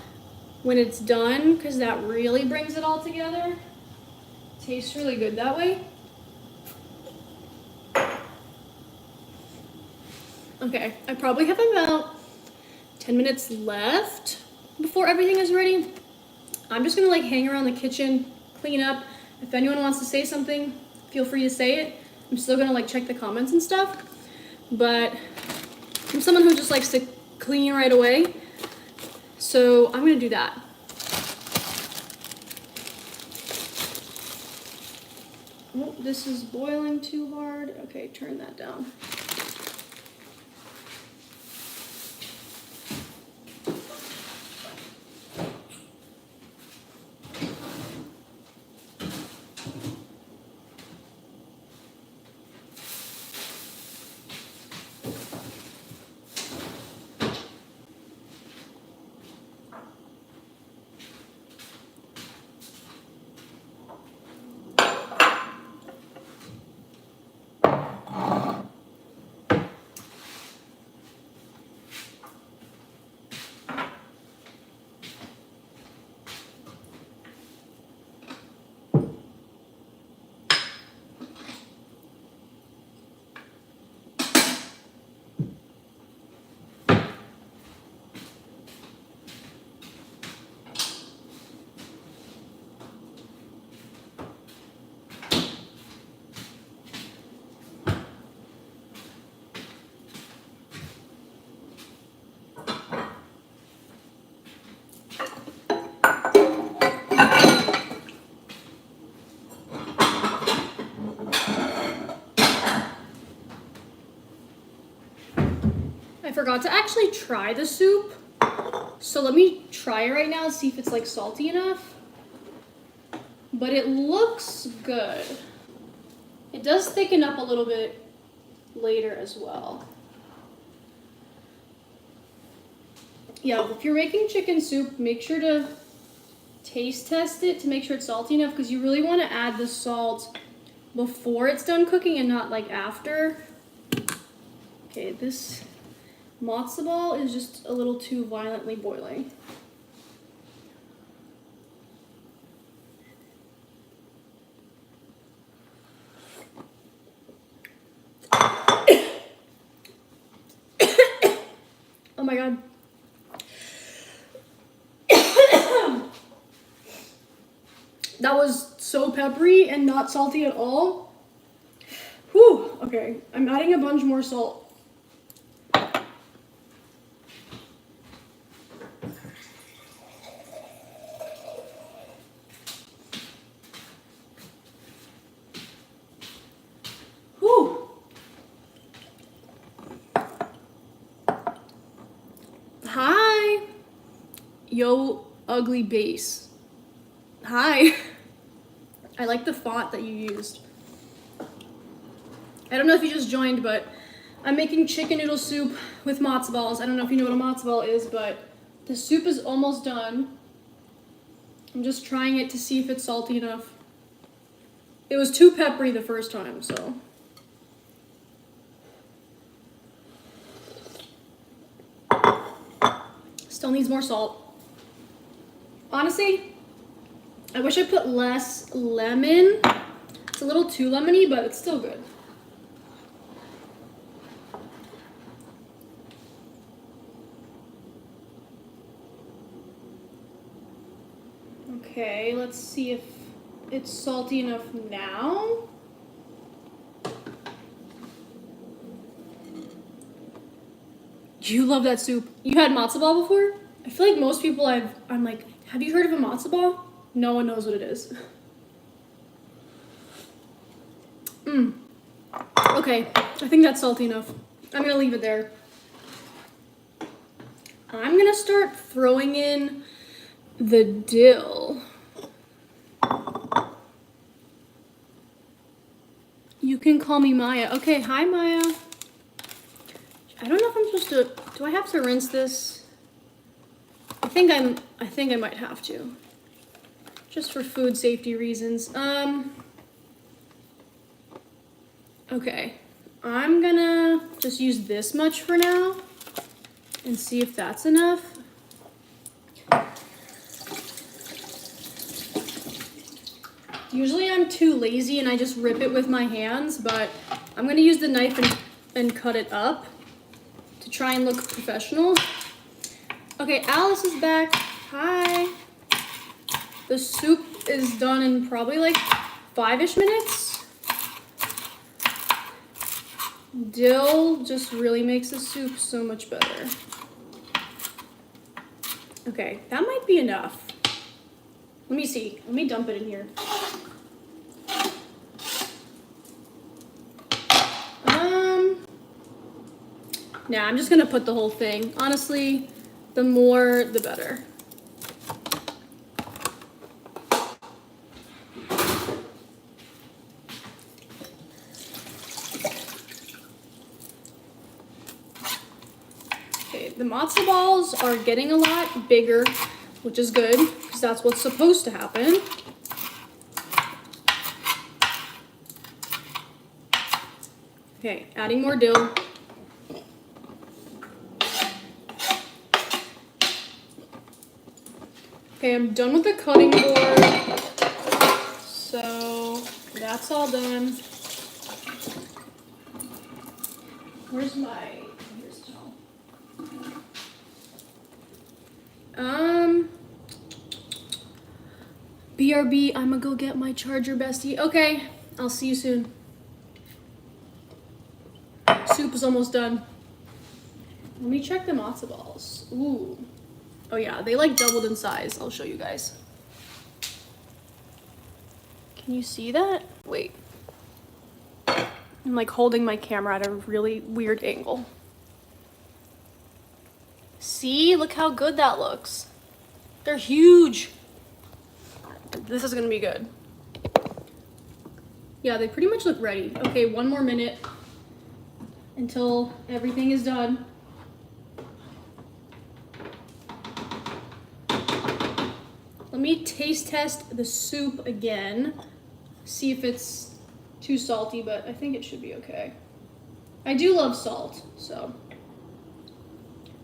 when it's done because that really brings it all together. Tastes really good that way. Okay, I probably have about 10 minutes left before everything is ready. I'm just gonna like hang around the kitchen, clean up. If anyone wants to say something, feel free to say it. I'm still gonna like check the comments and stuff, but I'm someone who just likes to clean right away. So I'm gonna do that. Oh, this is boiling too hard. Okay, turn that down. I forgot to actually try the soup, so let me try it right now and see if it's like salty enough. But it looks good. It does thicken up a little bit later as well. Yeah, if you're making chicken soup, make sure to taste test it to make sure it's salty enough, because you really want to add the salt before it's done cooking and not like after. Okay, this matzo ball is just a little too violently boiling. Oh my god. That was so peppery and not salty at all. Whew. Okay, I'm adding a bunch more salt. Whew. Hi. Yo, ugly base. Hi. I like the font that you used. I don't know if you just joined, but I'm making chicken noodle soup with matzo balls. I don't know if you know what a matzo ball is, but the soup is almost done. I'm just trying it to see if it's salty enough. It was too peppery the first time, so. Still needs more salt. Honestly, I wish I put less lemon. It's a little too lemony, but it's still good. Okay, let's see if it's salty enough now. You love that soup. You had matzo ball before? I feel like most people I'm like, have you heard of a matzo ball? No one knows what it is. Okay, I think that's salty enough. I'm gonna leave it there. I'm gonna start throwing in the dill. You can call me Maya. Okay, hi Maya. I don't know if I'm supposed to, do I have to rinse this? I think I might have to. Just for food safety reasons. Okay. I'm gonna just use this much for now and see if that's enough. Usually I'm too lazy and I just rip it with my hands, but I'm gonna use the knife and cut it up to try and look professional. Okay, Alice is back. Hi. The soup is done in probably like 5-ish minutes. Dill just really makes the soup so much better. Okay, that might be enough. Let me see. Let me dump it in here. Nah, I'm just gonna put the whole thing. Honestly, the more, the better. Okay, the matzo balls are getting a lot bigger, which is good, because that's what's supposed to happen. Okay, adding more dill. Okay, I'm done with the cutting board, so that's all done. Where's my, here's the towel. BRB, I'm gonna go get my charger, bestie. Okay, I'll see you soon. Soup is almost done. Let me check the matzo balls. Ooh. Oh yeah, they like doubled in size. I'll show you guys. Can you see that? Wait. I'm like holding my camera at a really weird angle. See? Look how good that looks. They're huge. This is gonna be good. Yeah, they pretty much look ready. Okay, 1 more minute until everything is done. Let me taste test the soup again. See if it's too salty, but I think it should be okay. I do love salt, so.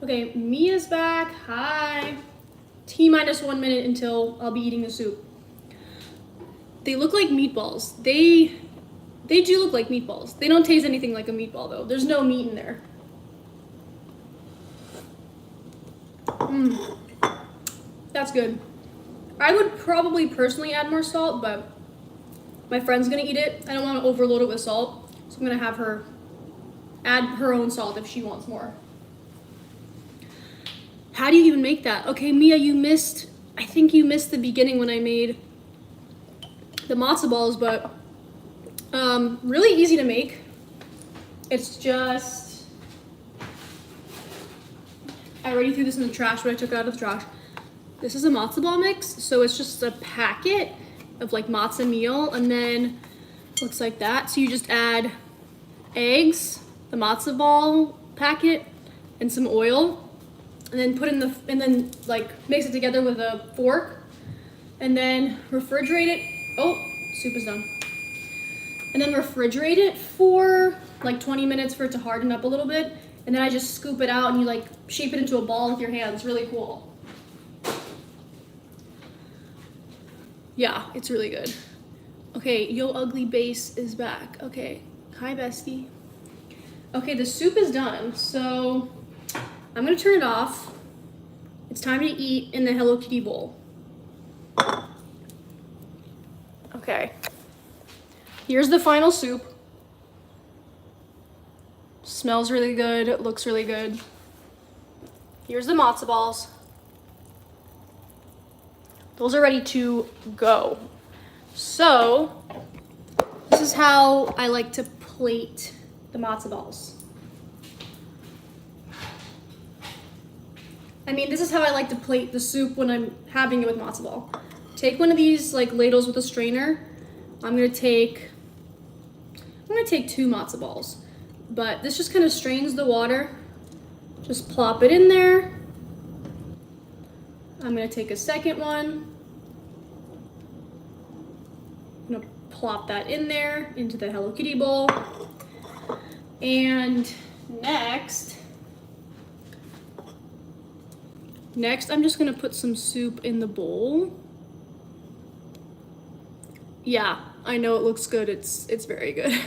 Okay, Mia's back. Hi. T-minus 1 minute until I'll be eating the soup. They look like meatballs. They do look like meatballs. They don't taste anything like a meatball though. There's no meat in there. That's good. I would probably personally add more salt, but my friend's gonna eat it. I don't want to overload it with salt. So I'm gonna have her add her own salt if she wants more. How do you even make that? Okay, Mia, I think you missed the beginning when I made the matzo balls, but really easy to make. It's just, I already threw this in the trash, but I took it out of the trash. This is a matzo ball mix, so it's just a packet of like matzah meal, and then looks like that. So you just add eggs, the matzo ball packet, and some oil, and then and then like mix it together with a fork, and then refrigerate it. Oh, soup is done. And then refrigerate it for like 20 minutes for it to harden up a little bit, and then I just scoop it out and you like shape it into a ball with your hands. Really cool. Yeah, it's really good. Okay, Yo Ugly Base is back. Okay, hi bestie. Okay, the soup is done, so I'm gonna turn it off. It's time to eat in the Hello Kitty bowl. Okay, here's the final soup. Smells really good, it looks really good. Here's the matzo balls. Those are ready to go. So, this is how I like to plate the matzo balls. I mean, this is how I like to plate the soup when I'm having it with matzo ball. Take one of these like ladles with a strainer. I'm gonna take 2 matzo balls, but this just kind of strains the water. Just plop it in there. I'm gonna take a second one. I'm gonna plop that in there into the Hello Kitty bowl. And next, I'm just gonna put some soup in the bowl. Yeah, I know it looks good. It's very good.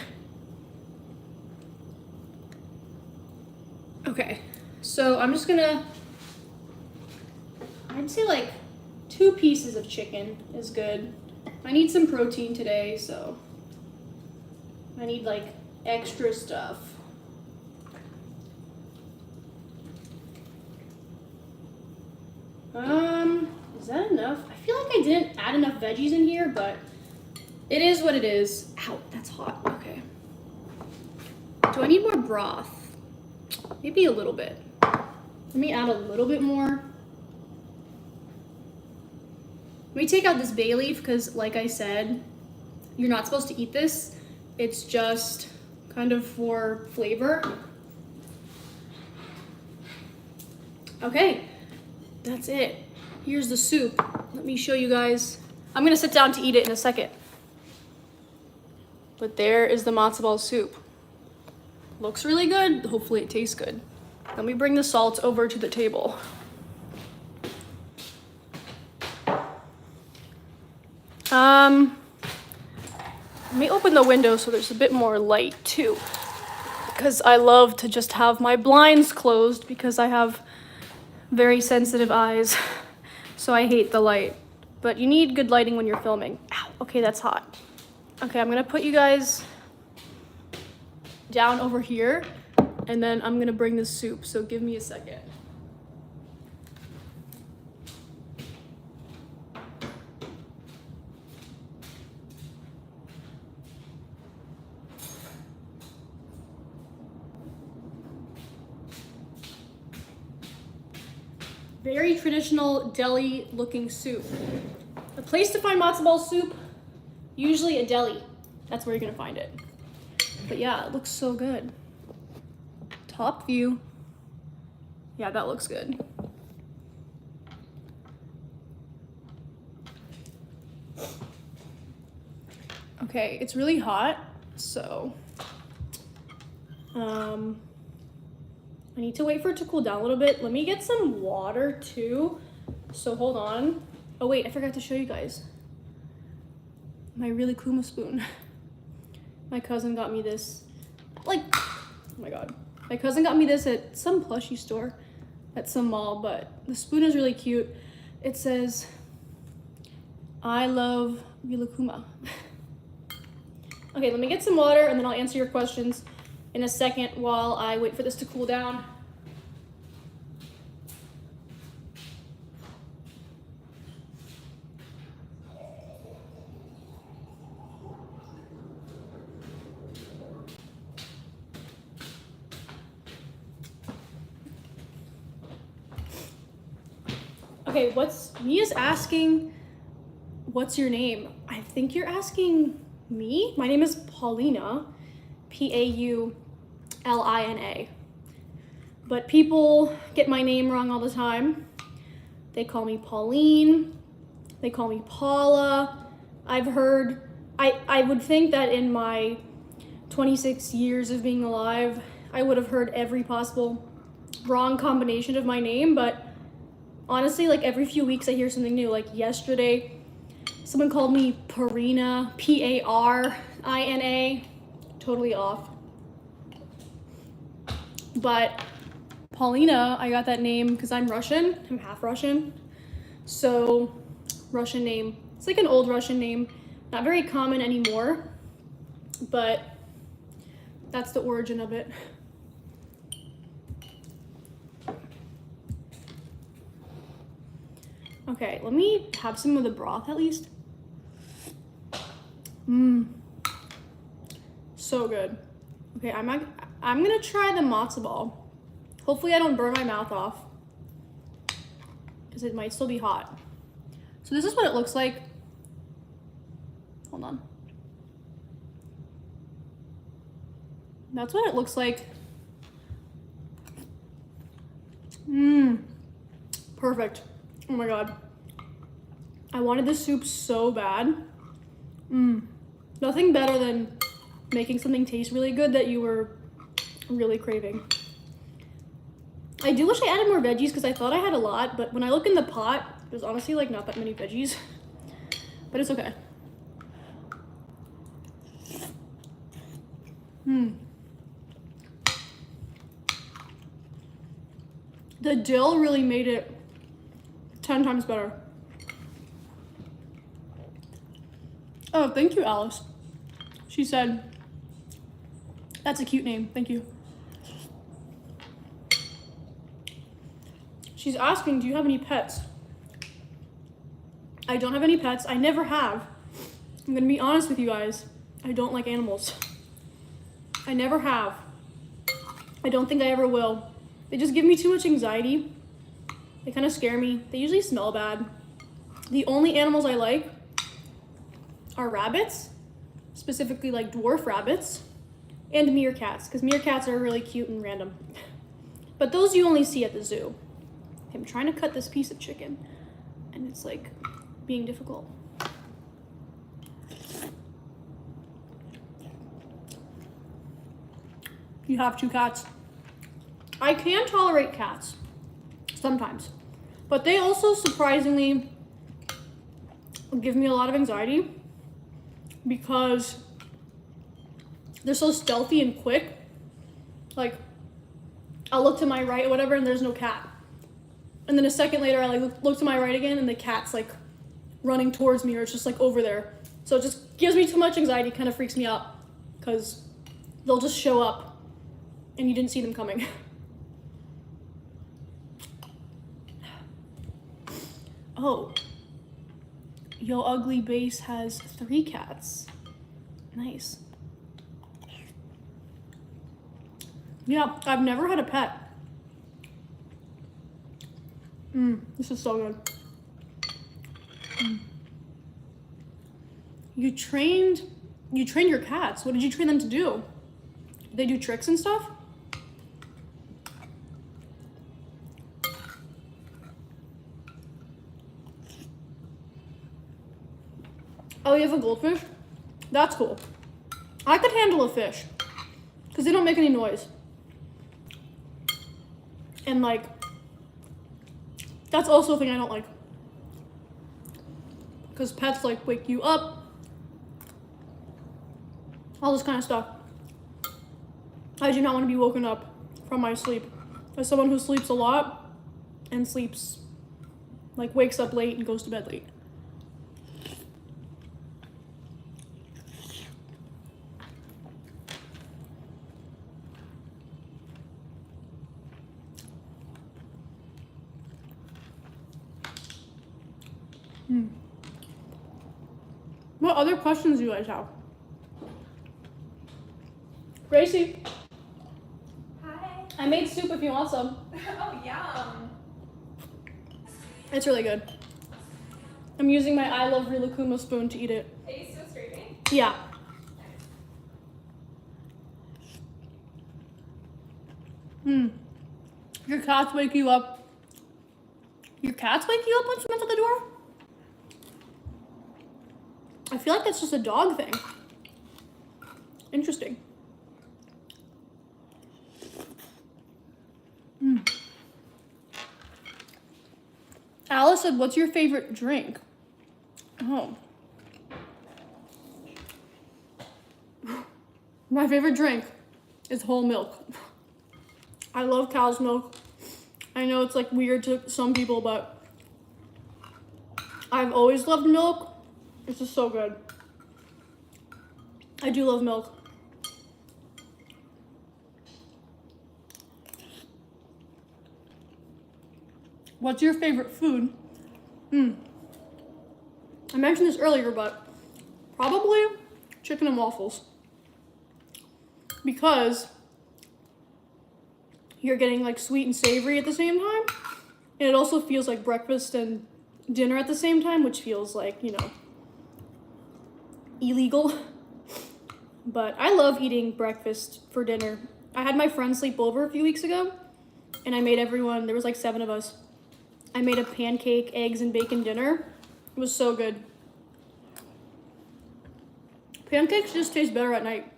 Okay, so I'm just gonna, I'd say like 2 pieces of chicken is good. I need some protein today, so I need like extra stuff. Is that enough? I feel like I didn't add enough veggies in here, but it is what it is. Ow, that's hot. Okay. Do I need more broth? Maybe a little bit. Let me add a little bit more. Let me take out this bay leaf because, like I said, you're not supposed to eat this. It's just kind of for flavor. Okay, that's it. Here's the soup. Let me show you guys. I'm gonna sit down to eat it in a second. But there is the matzo ball soup. Looks really good. Hopefully it tastes good. Let me bring the salt over to the table. Let me open the window so there's a bit more light too, because I love to just have my blinds closed because I have very sensitive eyes, so I hate the light. But you need good lighting when you're filming. Ow, okay, that's hot. Okay, I'm gonna put you guys down over here, and then I'm gonna bring the soup, so give me a second. Very traditional deli looking soup. The place to find matzo ball soup, usually a deli. That's where you're gonna find it. But yeah, it looks so good. Top view. Yeah, that looks good. Okay, it's really hot, so I need to wait for it to cool down a little bit. Let me get some water too. So hold on. Oh wait, I forgot to show you guys my really Kuma spoon. My cousin got me this, like, oh my God. My cousin got me this at some plushie store at some mall, but the spoon is really cute. It says, I love Kuma. Okay, let me get some water and then I'll answer your questions in a second while I wait for this to cool down. Okay, Mia's asking, what's your name? I think you're asking me? My name is Paulina, Paulina. But people get my name wrong all the time. They call me Pauline, they call me Paula. I've heard, I would think that in my 26 years of being alive, I would have heard every possible wrong combination of my name, but honestly, like every few weeks I hear something new. Like yesterday, someone called me Parina, Parina, totally off. But Paulina, I got that name because I'm Russian, I'm half Russian. So Russian name, it's like an old Russian name, not very common anymore, but that's the origin of it. Okay, let me have some of the broth at least. So good. Okay, I'm gonna try the matzo ball. Hopefully I don't burn my mouth off because it might still be hot. So this is what it looks like. Hold on. That's what it looks like. Perfect. Oh my god. I wanted this soup so bad. Nothing better than making something taste really good that you were really craving. I do wish I added more veggies because I thought I had a lot, but when I look in the pot, there's honestly like not that many veggies. But it's okay. The dill really made it 10 times better. Oh, thank you, Alice. She said, that's a cute name, thank you. She's asking, do you have any pets? I don't have any pets, I never have. I'm gonna be honest with you guys, I don't like animals. I never have. I don't think I ever will. They just give me too much anxiety. They kind of scare me. They usually smell bad. The only animals I like are rabbits, specifically like dwarf rabbits, and meerkats, because meerkats are really cute and random. But those you only see at the zoo. Okay, I'm trying to cut this piece of chicken, and it's like being difficult. You have 2 cats. I can tolerate cats sometimes, but they also surprisingly give me a lot of anxiety because they're so stealthy and quick. Like, I'll look to my right or whatever and there's no cat. And then a second later, I like look to my right again and the cat's like running towards me or it's just like over there. So it just gives me too much anxiety, kind of freaks me out because they'll just show up and you didn't see them coming. Oh, Yo Ugly Base has 3 cats. Nice. Yeah, I've never had a pet. This is so good. You trained your cats. What did you train them to do? Did they do tricks and stuff? Oh, you have a goldfish? That's cool. I could handle a fish because they don't make any noise. And like, that's also a thing I don't like. Because pets like wake you up. All this kind of stuff. I do not want to be woken up from my sleep. As someone who sleeps a lot and sleeps, like wakes up late and goes to bed late. What other questions do you guys have? Gracie. Hi. I made soup if you want some. Oh, yum. It's really good. I'm using my I Love Rilakuma spoon to eat it. Are you still streaming? Yeah. Your cats wake you up. Your cats wake you up when someone's at the door? I feel like that's just a dog thing. Interesting. Alice said, what's your favorite drink? Oh. My favorite drink is whole milk. I love cow's milk. I know it's like weird to some people, but I've always loved milk. It's just so good. I do love milk. What's your favorite food? I mentioned this earlier, but probably chicken and waffles. Because you're getting like sweet and savory at the same time. And it also feels like breakfast and dinner at the same time, which feels like, you know, illegal. But I love eating breakfast for dinner. I had my friend sleep over a few weeks ago, and I made everyone, there was like 7 of us. I made a pancake, eggs, and bacon dinner. It was so good. Pancakes just taste better at night.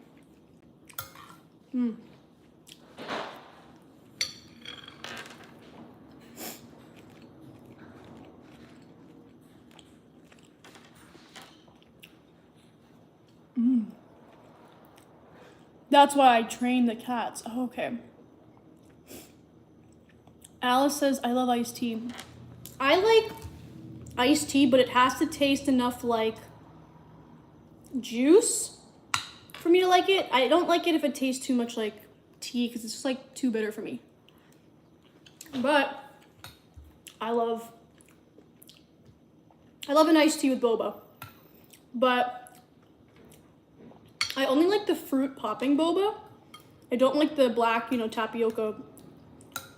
That's why I train the cats. Oh, okay. Alice says, I love iced tea. I like iced tea, but it has to taste enough like juice for me to like it. I don't like it if it tastes too much like tea because it's just like too bitter for me. But I love an iced tea with boba. But I only like the fruit popping boba. I don't like the black, you know, tapioca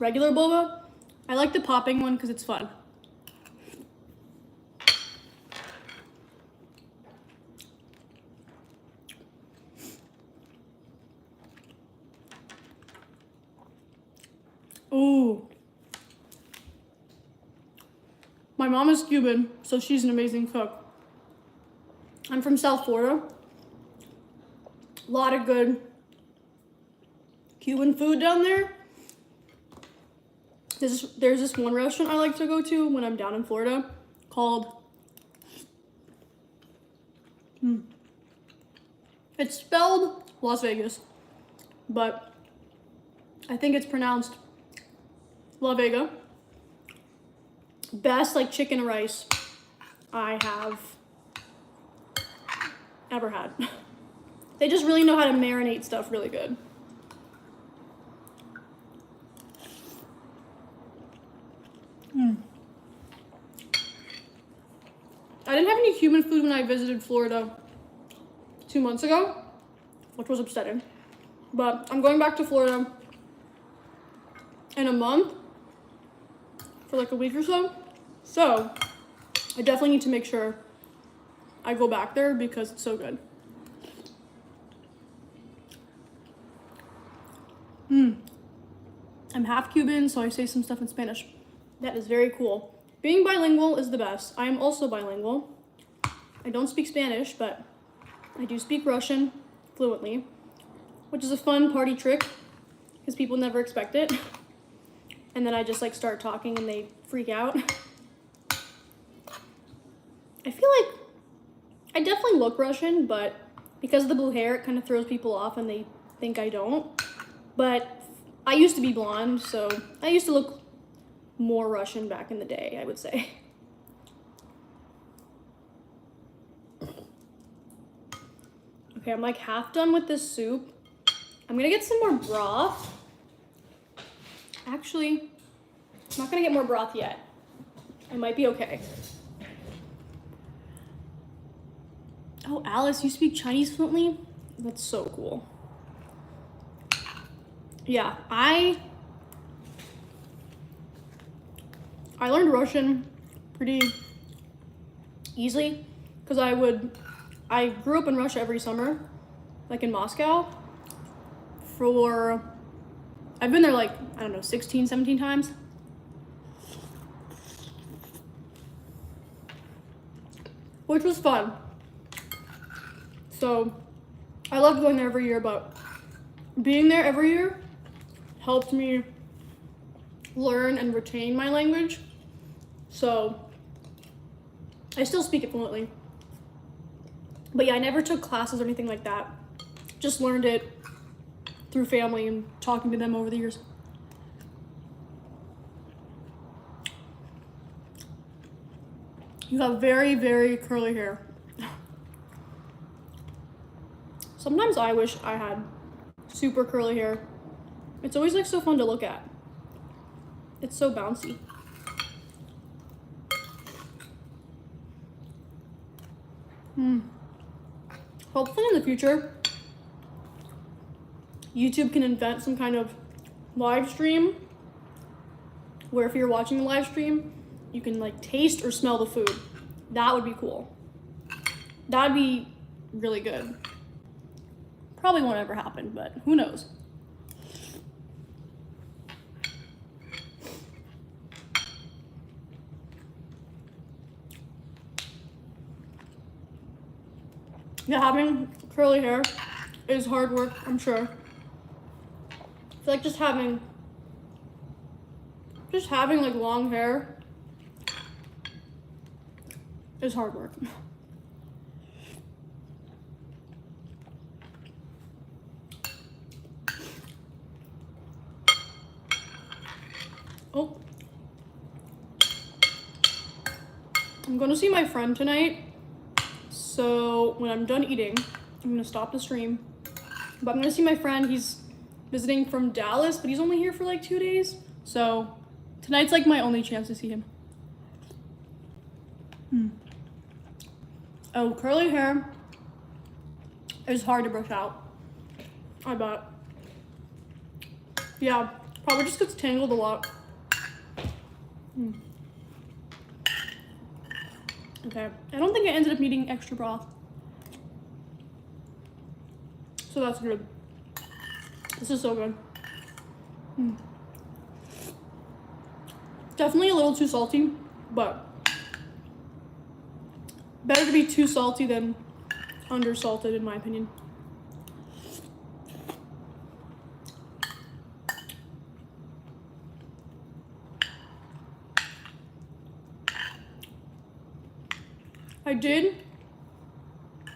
regular boba. I like the popping one because it's fun. Ooh. My mom is Cuban, so she's an amazing cook. I'm from South Florida. A lot of good Cuban food down there. There's this one restaurant I like to go to when I'm down in Florida called, it's spelled Las Vegas, but I think it's pronounced La Vega. Best like chicken and rice I have ever had. They just really know how to marinate stuff really good. I didn't have any Cuban food when I visited Florida 2 months ago, which was upsetting. But I'm going back to Florida in a month for like a week or so. So I definitely need to make sure I go back there because it's so good. I'm half Cuban, so I say some stuff in Spanish. That is very cool. Being bilingual is the best. I am also bilingual. I don't speak Spanish, but I do speak Russian fluently, which is a fun party trick because people never expect it. And then I just like start talking and they freak out. I feel like I definitely look Russian, but because of the blue hair, it kind of throws people off and they think I don't. But I used to be blonde, so I used to look more Russian back in the day, I would say. Okay, I'm like half done with this soup. I'm gonna get some more broth. Actually, I'm not gonna get more broth yet. I might be okay. Oh, Alice, you speak Chinese fluently? That's so cool. Yeah, I learned Russian pretty easily because I grew up in Russia every summer, like in Moscow. I've been there like, I don't know, 16, 17 times. Which was fun. So I loved going there every year, but being there every year helped me learn and retain my language. So I still speak it fluently. But yeah, I never took classes or anything like that. Just learned it through family and talking to them over the years. You have very, very curly hair. Sometimes I wish I had super curly hair. It's always like so fun to look at. It's so bouncy. Hopefully in the future, YouTube can invent some kind of live stream where if you're watching the live stream, you can like taste or smell the food. That would be cool. That'd be really good. Probably won't ever happen, but who knows? Yeah, having curly hair is hard work, I'm sure. I feel like just having like long hair is hard work. Oh. I'm gonna see my friend tonight. So when I'm done eating, I'm gonna stop the stream. But I'm gonna see my friend. He's visiting from Dallas, but he's only here for like 2 days. So tonight's like my only chance to see him. Oh, curly hair is hard to brush out, I bet. Yeah, probably just gets tangled a lot. Okay, I don't think I ended up needing extra broth. So that's good. This is so good. Definitely a little too salty, but better to be too salty than undersalted in my opinion.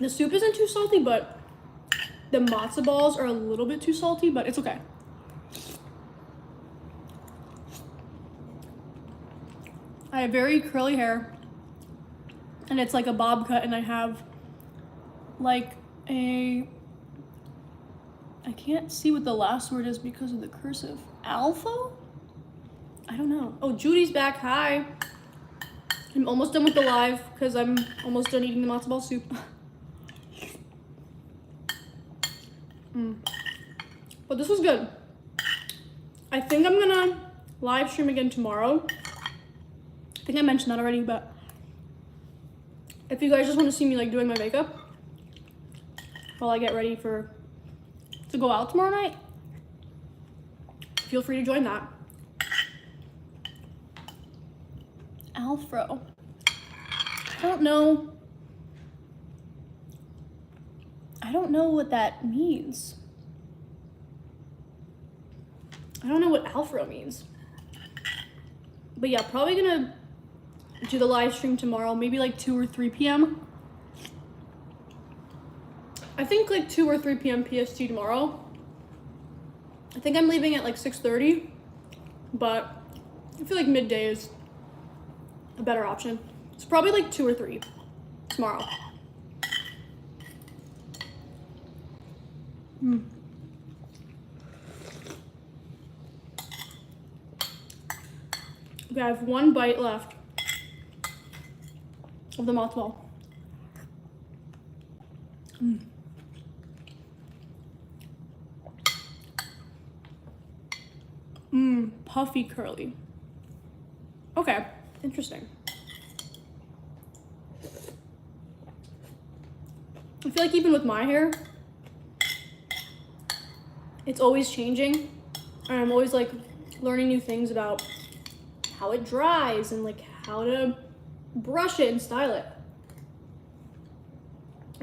The soup isn't too salty, but the matzo balls are a little bit too salty, but it's okay. I have very curly hair, and it's like a bob cut, and I have like I can't see what the last word is because of the cursive. Alpha? I don't know. Oh, Judy's back. Hi. I'm almost done with the live because I'm almost done eating the matzo ball soup. But this was good. I think I'm gonna live stream again tomorrow. I think I mentioned that already, but if you guys just want to see me like doing my makeup while I get ready to go out tomorrow night, feel free to join that. Alfro. I don't know what that means. I don't know what Alfro means. But yeah, probably gonna do the live stream tomorrow, maybe like 2 or 3 p.m. I think like 2 or 3 p.m. PST tomorrow. I think I'm leaving at like 6:30, but I feel like midday is a better option. It's probably like 2 or 3 tomorrow. Okay, I have 1 bite left of the matzo ball. Puffy curly. Okay, interesting. I feel like even with my hair, it's always changing. And I'm always like learning new things about how it dries and like how to brush it and style it.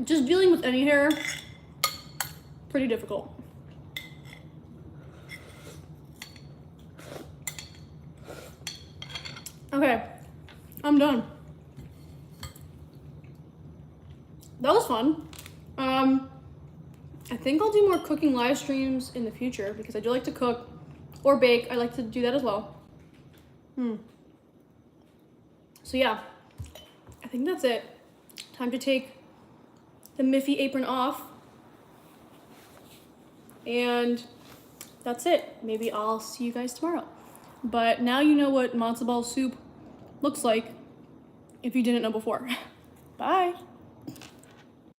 Just dealing with any hair, pretty difficult. Okay, I'm done. That was fun. I think I'll do more cooking live streams in the future because I do like to cook or bake. I like to do that as well. So yeah, I think that's it. Time to take the Miffy apron off. And that's it. Maybe I'll see you guys tomorrow. But now you know what matzo ball soup looks like if you didn't know before. Bye.